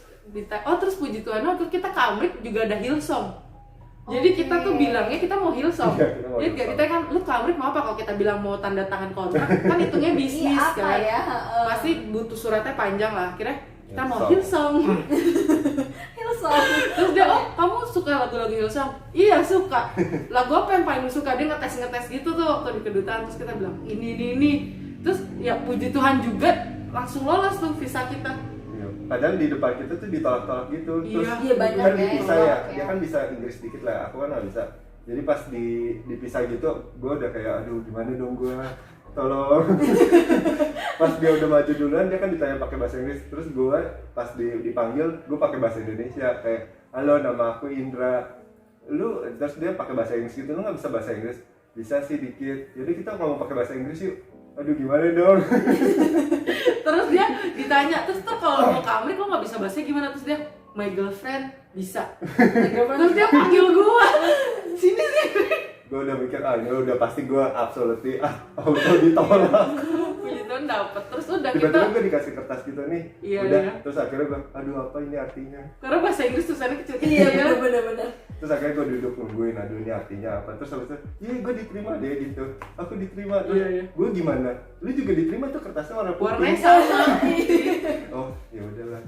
terus puji Tuhan waktu kita ke Amrik juga ada Hillsong. Jadi kita tuh bilangnya kita mau Hillsong. Iya, kita mau Jadi Hillsong. kita kan lu ke Amrik mau apa, kalau kita bilang mau tanda tangan kontrak kan hitungnya bisnis Iya apa kan. ya? Pasti butuh suratnya panjang lah. Akhirnya kita mau Hillsong. Hillsong. Hillsong. Terus dia, oh kamu suka lagu-lagu Hillsong? Iya suka. Lagu apa yang paling lu suka? Dia ngetes gitu tuh waktu di kedutaan. Terus kita bilang ini. Terus ya puji Tuhan juga langsung lolos tuh visa kita. Iya. Padahal di depan kita tuh ditolak-tolak gitu. Terus Iya. Iya, banyak kan ya, dipisah yang ya. tolak, Dia ya. kan bisa Inggris dikit lah. Aku kan nggak bisa. Jadi pas dipisah gitu, gue udah kayak aduh gimana dong gue. Tolong. Pas dia udah maju duluan, dia kan ditanya pakai bahasa Inggris. Terus gue pas dipanggil, gue pakai bahasa Indonesia kayak halo nama aku Indra. Lu terus dia pakai bahasa Inggris gitu, lu nggak bisa bahasa Inggris? Bisa sih dikit. Jadi kita ngomong pakai bahasa Inggris yuk. Aduh gimana dong? Terus dia ditanya, terus tuh kalau mau ke Amrik lo nggak bisa bahasa gimana? Terus dia my girlfriend bisa. Terus dia panggil gua sini. Gue udah mikir ini udah pasti gue absolutely auto ditolak. Puji Tuhan dapet. Terus udah kita Tiba-tiba gue dikasih kertas gitu nih. Iya, Udah. iya. Terus akhirnya gue aduh apa ini artinya? karena bahasa Inggris tulisannya kecil-kecil. Iya bener-bener. Terus akhirnya gue duduk nungguin aduh ini artinya apa. Terus habis itu iya gue diterima deh gitu. Aku diterima. Terus Iya, iya. gue gimana? Lu juga diterima tuh kertasnya warna putih. Warnanya sama. Oh ya udahlah.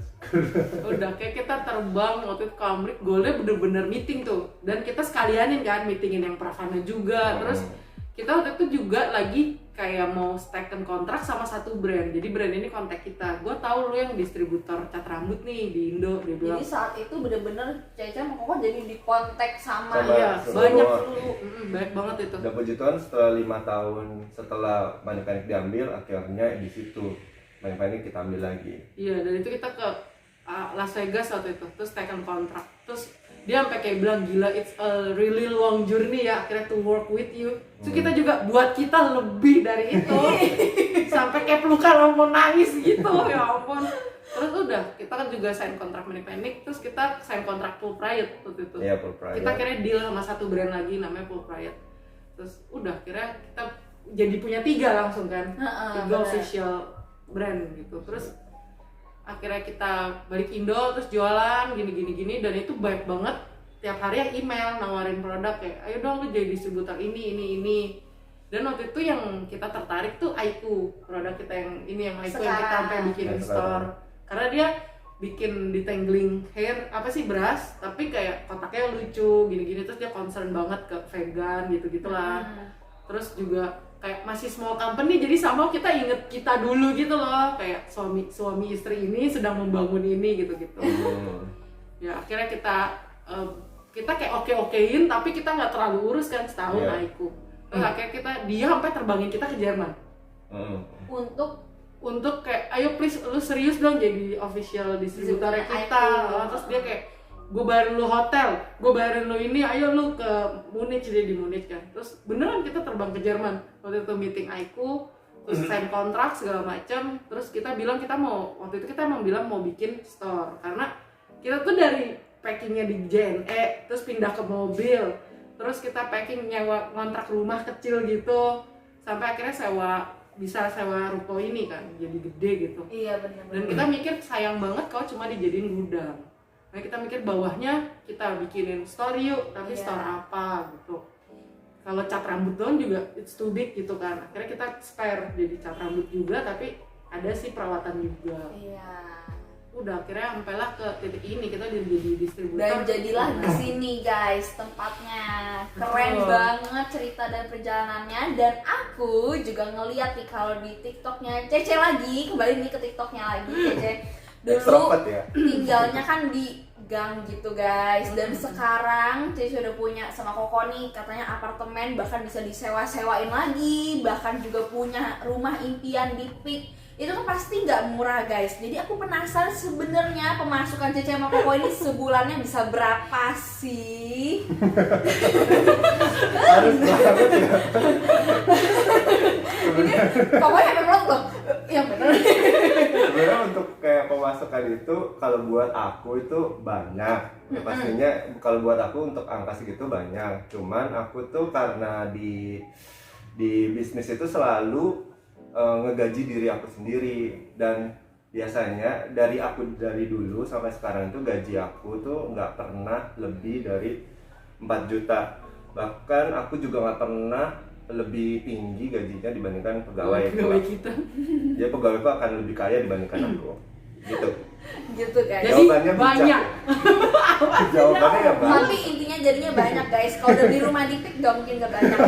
Udah kayak kita terbang waktu itu ke Amrik, goalnya bener-bener meeting tuh. Dan kita sekalianin kan meetingin yang Pravana juga. Terus kita waktu itu juga lagi kayak mau steken kontrak sama satu brand. Jadi brand ini kontak kita. Gue tahu lu yang distributor cat rambut nih di Indo. Dia bilang, Jadi saat itu bener-bener Cece sama Koko jadi di kontak sama Sama iya semua. banyak dulu. Banyak banget itu. Udah puji Tuhan setelah 5 tahun setelah Manic Panic diambil akhirnya di situ Manic Panic kita ambil lagi. Iya, dan itu kita ke Las Vegas waktu itu, terus tekan kontrak. Terus dia sampai kayak bilang gila, it's a really long journey ya akhirnya to work with you. Terus kita juga buat kita lebih dari itu. Sampai kayak pelukan mau nangis gitu, ya ampun. Terus udah, kita kan juga sign kontrak Manic Panic, terus kita sign kontrak Full Riot waktu itu. Iya, Full Riot. Kita akhirnya deal sama satu brand lagi namanya Full Riot. Terus udah, akhirnya kita jadi punya 3 langsung kan. 3 bener. official brand gitu. Terus akhirnya kita balik Indo terus jualan gini dan itu baik banget. Tiap hari yang email nawarin produk kayak ayo dong lu jadi distributor ini. Dan waktu itu yang kita tertarik tuh Aiku, produk kita yang ini yang Aiku yang kita sampai bikin Sekarang. store. Karena dia bikin detangling hair apa sih brush tapi kayak kotaknya lucu gini terus dia concern banget ke vegan gitu-gitulah. Terus juga kayak masih small company jadi sama kita inget kita dulu gitu loh, kayak suami istri ini sedang membangun ini gitu ya akhirnya kita kayak okein tapi kita nggak terlalu urus kan setahun Iya. Aiku. Terus akhirnya dia sampai terbangin kita ke Jerman untuk kayak ayo please lu serius dong jadi official distributornya kita. Terus dia kayak gue bayarin lu hotel, gue bayarin lu ini, ayo lu ke Munich. Dia di Munich kan. Terus beneran kita terbang ke Jerman waktu itu meeting Aiku, terus sign kontrak segala macam. Terus kita bilang waktu itu kita emang bilang mau bikin store karena kita tuh dari packingnya di JNE terus pindah ke mobil, terus kita packing nyewa kontrak rumah kecil gitu sampai akhirnya bisa sewa ruko ini kan jadi gede gitu. Iya benar. Dan kita mikir sayang banget kalau cuma dijadiin gudang. Nah kita mikir bawahnya kita bikinin store yuk, tapi Iya. store apa gitu. Kalau cat rambut doang juga it's too big gitu kan. Akhirnya kita spare jadi cat rambut juga tapi ada sih perawatan juga. Iya. udah akhirnya sampailah ke titik ini, kita jadi distributor. Dan jadilah di sini guys tempatnya. Keren Betul. banget cerita dan perjalanannya. Dan aku juga ngeliat nih kalau di TikToknya Cece lagi, kembali nih ke TikToknya lagi Cece. Dulu Extrovert ya. tinggalnya kan di gang gitu guys, dan sekarang Cece udah punya sama Koko nih katanya apartemen, bahkan bisa disewa-sewain lagi, bahkan juga punya rumah impian di Pik. Itu kan pasti nggak murah guys. Jadi aku penasaran sebenarnya pemasukan Cece sama Koko ini sebulannya bisa berapa sih? Harus banget ya. Koko yang bener loh, yang bener. Sebenarnya untuk kayak pemasukan itu kalau buat aku itu banyak. Ya, pastinya kalau buat aku untuk angka segitu banyak. Cuman aku tuh karena di bisnis itu selalu ngegaji diri aku sendiri, dan biasanya dari dulu sampai sekarang itu gaji aku tuh nggak pernah lebih dari 4 juta. Bahkan aku juga nggak pernah lebih tinggi gajinya dibandingkan pegawai. Pegawai kita. Jadi pegawaiku akan lebih kaya dibandingkan aku. Gitu. Gitu guys. Jadi Jawabannya bijak banyak. ya. Jawabannya ya banyak. Tapi intinya jadinya banyak guys. Kalau udah di rumah di Pik nggak mungkin nggak banyak.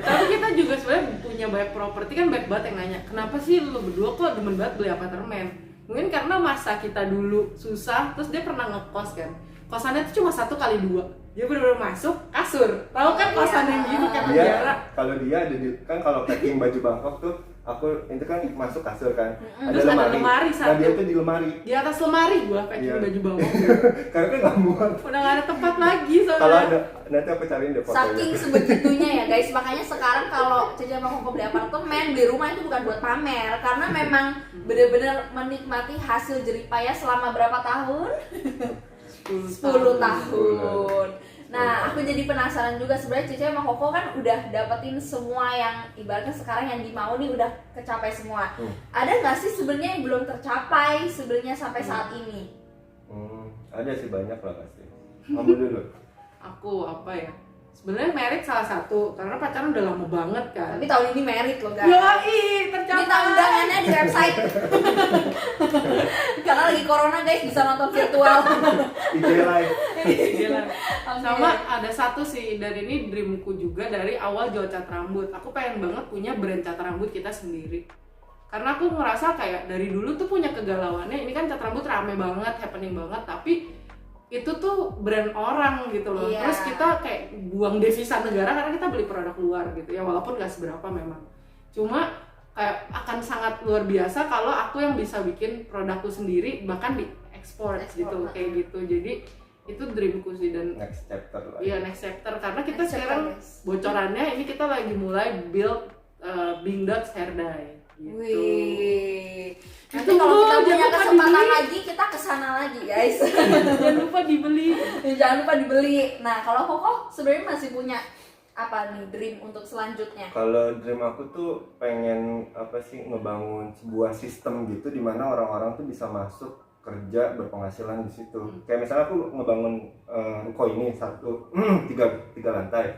Tapi kita juga sebenarnya punya banyak properti, kan banyak banget yang nanya, kenapa sih lu berdua kok demen banget beli apartemen? Mungkin karena masa kita dulu susah, terus dia pernah ngekos kan. Kosannya tuh cuma 1x2. Dia bener-bener masuk kasur. Tahu kan kosan yang gitu kan Dia penjara. kalau dia ada di, kan kalau packing baju Bangkok tuh aku itu kan masuk kasur kan. Terus ada lemari Nah, satu. dia tuh di lemari. Di atas lemari gua packing Iya. baju bawah. Karena kan nggak muat. Udah gak ada tempat lagi soalnya. Kalau ada nanti aku cariin deh fotonya. Saking sebegitunya ya guys. Makanya sekarang kalau Cece sama Koko beli apartemen, beli rumah itu bukan buat pamer, karena memang bener-bener menikmati hasil jeripaya selama berapa tahun? 10 tahun. Nah, aku jadi penasaran juga sebenarnya Cece sama Koko kan udah dapetin semua yang ibaratnya sekarang yang dimau nih udah kecapai semua. Ada nggak sih sebenarnya yang belum tercapai sebenarnya sampai saat ini? Ada sih banyak lah pasti. Kamu dulu. Aku apa ya? Sebenarnya merit salah satu, karena pacaran udah lama banget kan. Tapi tahun ini merit loh guys. Yoi, tercapai. Minta undangannya di website. Karena lagi corona guys, bisa nonton virtual. IG live. Gila. Sama ada satu sih, dari ini dreamku juga dari awal jual cat rambut. Aku pengen banget punya brand cat rambut kita sendiri. Karena aku ngerasa kayak dari dulu tuh punya kegalauannya, ini kan cat rambut rame banget, happening banget, tapi itu tuh brand orang gitu loh. Iya. Terus kita kayak buang devisa negara karena kita beli produk luar gitu ya, walaupun gak seberapa memang. Cuma kayak akan sangat luar biasa kalau aku yang bisa bikin produkku sendiri, bahkan diekspor gitu, kayak gitu. Jadi itu dreamku sih, dan Next chapter lah. iya next chapter, karena kita Next chapter, sekarang guys. bocorannya ini kita lagi mulai build Bing Dots hair dye gitu. Wih. Nanti Ditunggu, kalau kita punya jangan lupa kesempatan dibeli. lagi, kita kesana lagi guys. Jangan lupa dibeli. Jangan lupa dibeli. Nah, kalau Koko sebenarnya masih punya apa nih dream untuk selanjutnya? Kalau dream aku tuh pengen apa sih, ngebangun sebuah sistem gitu di mana orang-orang tuh bisa masuk kerja berpenghasilan di situ. Kayak misalnya aku ngebangun ruko ini tiga lantai.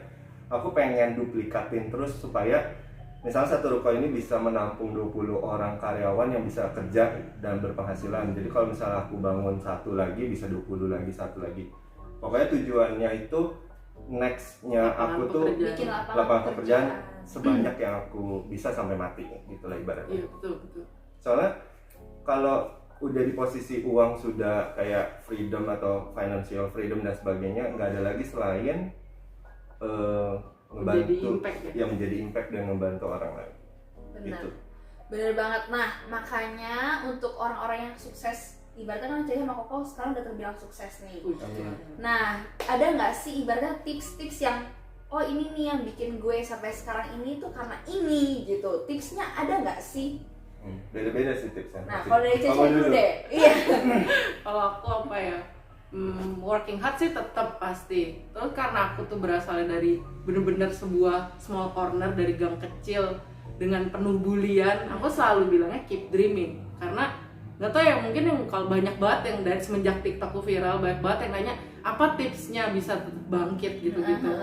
Aku pengen duplikatin terus supaya misalnya satu ruko ini bisa menampung 20 orang karyawan yang bisa kerja dan berpenghasilan. Jadi kalau misalnya aku bangun satu lagi bisa 20 lagi, satu lagi. Pokoknya tujuannya itu nextnya aku tuh Bikin lapangan pekerjaan sebanyak yang aku bisa sampai mati gitu lah ibaratnya. Iya betul betul. Soalnya kalau udah di posisi uang sudah kayak freedom atau financial freedom dan sebagainya, nggak ada lagi selain Menjadi ngebantu impact ya? yang menjadi impact dan ngebantu orang lain. Benar. Gitu. Bener banget. Nah, makanya untuk orang-orang yang sukses, ibaratnya kan Cece sama Koko sekarang udah terbilang sukses nih. Amin. Nah, ada nggak sih ibaratnya tips-tips yang oh ini nih yang bikin gue sampai sekarang ini tuh karena ini gitu. Tipsnya ada nggak sih? Beda-beda sih tipsnya. Nah, Pasti. kalau dari Cece Kamu dulu deh. Iya. Kalau aku apa ya? Working hard sih tetap pasti. Terus karena aku tuh berasal dari bener-bener sebuah small corner dari gang kecil dengan penuh bulian, aku selalu bilangnya keep dreaming. Karena nggak tahu ya, mungkin yang kalau banyak banget yang dari semenjak TikTokku viral, banyak banget yang nanya apa tipsnya bisa tetap bangkit gitu-gitu.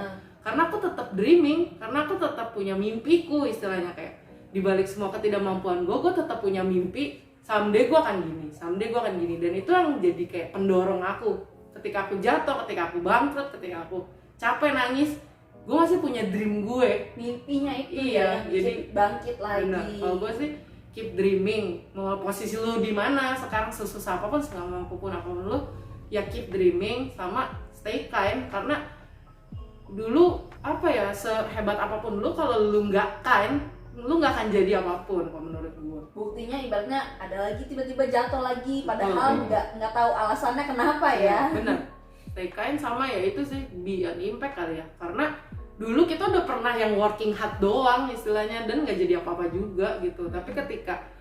Karena aku tetap dreaming, karena aku tetap punya mimpiku istilahnya, kayak dibalik semua ketidakmampuan gue tetap punya mimpi someday gue akan gini, dan itu yang jadi kayak pendorong aku. Ketika aku jatuh, ketika aku bangkrut, ketika aku capek nangis, gue masih punya dream gue. Mimpinya itu Iya, ya, jadi bangkit lagi. benar. Kalau gue sih keep dreaming. Mau posisi lu di mana sekarang, sesusah apapun, segala apapun lu, ya keep dreaming sama stay kind. Karena dulu apa ya, sehebat apapun lu, kalau lu nggak kind, lu nggak akan jadi apapun kalau menurut gue. Buktinya ibaratnya ada lagi tiba-tiba jatuh lagi, padahal nggak tahu alasannya kenapa ya. Bener. Stay kind sama ya itu sih, be an impact kali ya. Karena dulu kita udah pernah yang working hard doang istilahnya, dan nggak jadi apa-apa juga gitu. Tapi ketika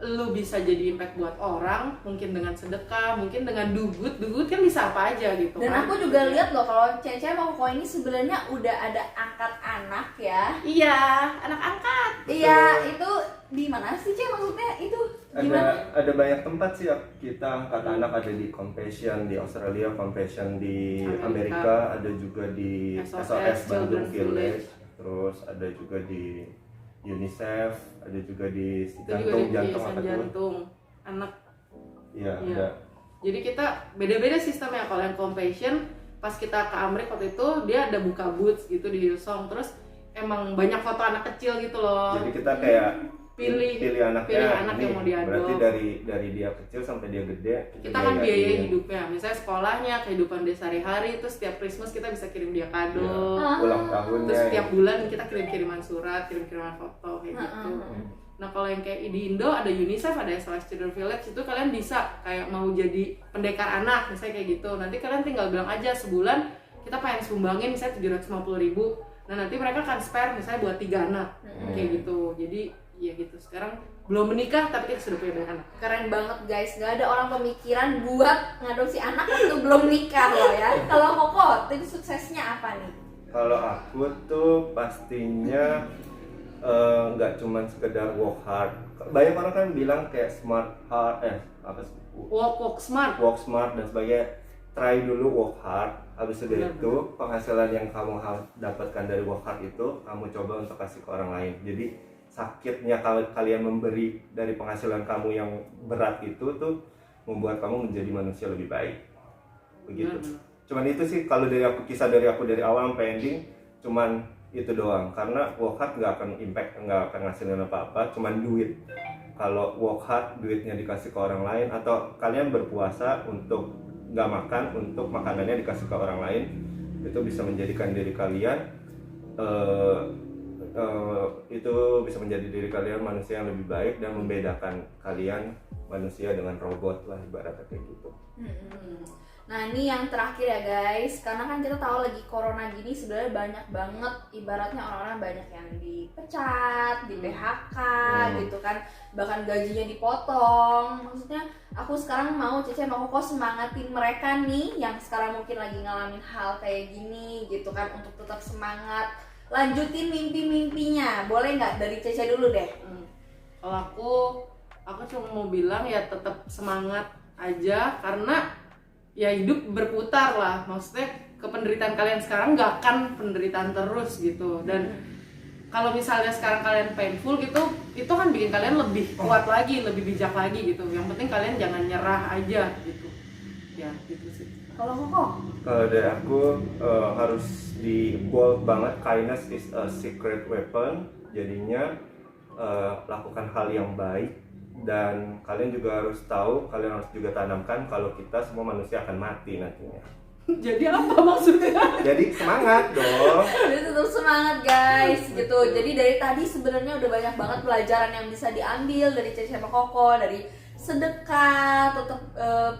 lu bisa jadi impact buat orang, mungkin dengan sedekah, mungkin dengan do good kan bisa apa aja gitu. Dan kan? aku juga lihat loh kalau Cece sama Koko ini sebenarnya udah ada angkat anak ya. Iya, anak angkat. Iya, itu di mana sih Ce, maksudnya itu gimana? Ada banyak tempat sih kita angkat anak, ada di Compassion di Australia, Compassion di Amerika, ada juga di SOS Bandung Village, terus ada juga di UNICEF, ada juga di jantung anak. Iya, Iya. ada. Jadi kita beda-beda sistemnya. Kalau yang Compassion, pas kita ke Amerika waktu itu, dia ada buka booth gitu di Hillsong, terus emang banyak foto anak kecil gitu loh. Jadi kita kayak pilih anaknya, anak ini yang mau diadop. berarti dari dia kecil sampai dia gede Kita kan biayai hidupnya, misalnya sekolahnya, kehidupan dia sehari-hari, terus setiap Christmas kita bisa kirim dia kado, ulang tahunnya, terus setiap bulan kita kirim-kiriman surat, kirim-kiriman foto kayak gitu. Nah kalau yang kayak di Indo ada UNICEF, ada SOS Children Village, itu kalian bisa kayak mau jadi pendekar anak misalnya kayak gitu. Nanti kalian tinggal bilang aja sebulan kita pengen sumbangin misalnya 750.000. Nah nanti mereka akan spare misalnya buat 3 anak kayak gitu. Jadi ya gitu, sekarang belum menikah tapi kita sudah punya banyak anak. Keren banget guys, gak ada orang pemikiran buat ngadopsi anak waktu belum nikah loh ya. Kalau Koko, tips suksesnya apa nih? Kalau aku tuh pastinya nggak cuman sekedar work hard. Banyak orang kan bilang kayak smart hard, Work smart dan sebagainya. Try dulu work hard, habis itu penghasilan yang kamu dapatkan dari work hard itu kamu coba untuk kasih ke orang lain. Jadi sakitnya kalau kalian memberi dari penghasilan kamu yang berat itu tuh membuat kamu menjadi manusia lebih baik. Begitu. Cuman itu sih kalau dari aku, kisah dari aku dari awal sampai ending cuman itu doang. Karena work hard nggak akan impact, nggak akan ngasilin apa-apa, cuman duit. Kalau work hard duitnya dikasih ke orang lain, atau kalian berpuasa untuk nggak makan, untuk makanannya dikasih ke orang lain, itu bisa menjadikan diri kalian itu bisa menjadi diri kalian manusia yang lebih baik dan membedakan kalian manusia dengan robot lah, ibaratnya kayak gitu. Nah ini yang terakhir ya guys, karena kan kita tahu lagi corona gini sebenarnya banyak banget, ibaratnya orang-orang banyak yang dipecat, di PHK gitu kan, bahkan gajinya dipotong. Maksudnya aku sekarang mau Cece sama Koko semangatin mereka nih yang sekarang mungkin lagi ngalamin hal kayak gini gitu kan, untuk tetap semangat, lanjutin mimpi-mimpinya. Boleh nggak dari Cece dulu deh? Kalau aku cuma mau bilang ya tetap semangat aja, karena ya hidup berputar lah. Maksudnya kependeritaan kalian sekarang nggak akan penderitaan terus gitu. Dan kalau misalnya sekarang kalian painful gitu, itu kan bikin kalian lebih kuat lagi, lebih bijak lagi gitu. Yang penting kalian jangan nyerah aja gitu. Ya gitu sih. Kalau Koko? Kalau dari aku harus di bold banget, kindness is a secret weapon. Jadinya lakukan hal yang baik, dan kalian juga harus tahu, kalian harus juga tanamkan kalau kita semua manusia akan mati nantinya. Jadi apa maksudnya? Jadi semangat dong. Jadi tetap semangat guys gitu. Jadi dari tadi sebenarnya udah banyak banget pelajaran yang bisa diambil dari Cece sama Koko, dari sedekah, tetap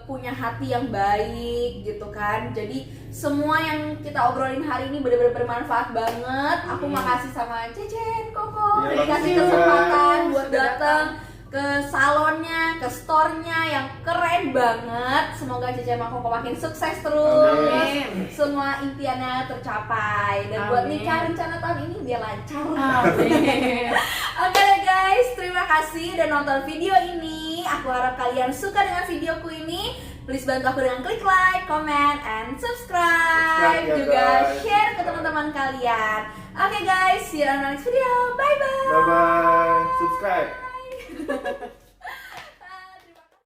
punya hati yang baik gitu kan. Jadi semua yang kita obrolin hari ini benar-benar bermanfaat banget. Aku makasih sama Cece dan Koko udah dikasih kesempatan buat datang ke salonnya, ke store-nya yang keren banget. Semoga Cece sama Koko makin sukses terus. Amin. Semua impiannya tercapai. Dan buat nikah rencana tahun ini biar lancar. Amin. Oke deh guys, terima kasih udah nonton video ini. Aku harap kalian suka dengan videoku ini. Please bantu aku dengan klik like, comment, and subscribe. Ya, Juga guys. share ke teman-teman kalian. Oke guys, see you on the next video. Bye bye. Bye bye. Subscribe.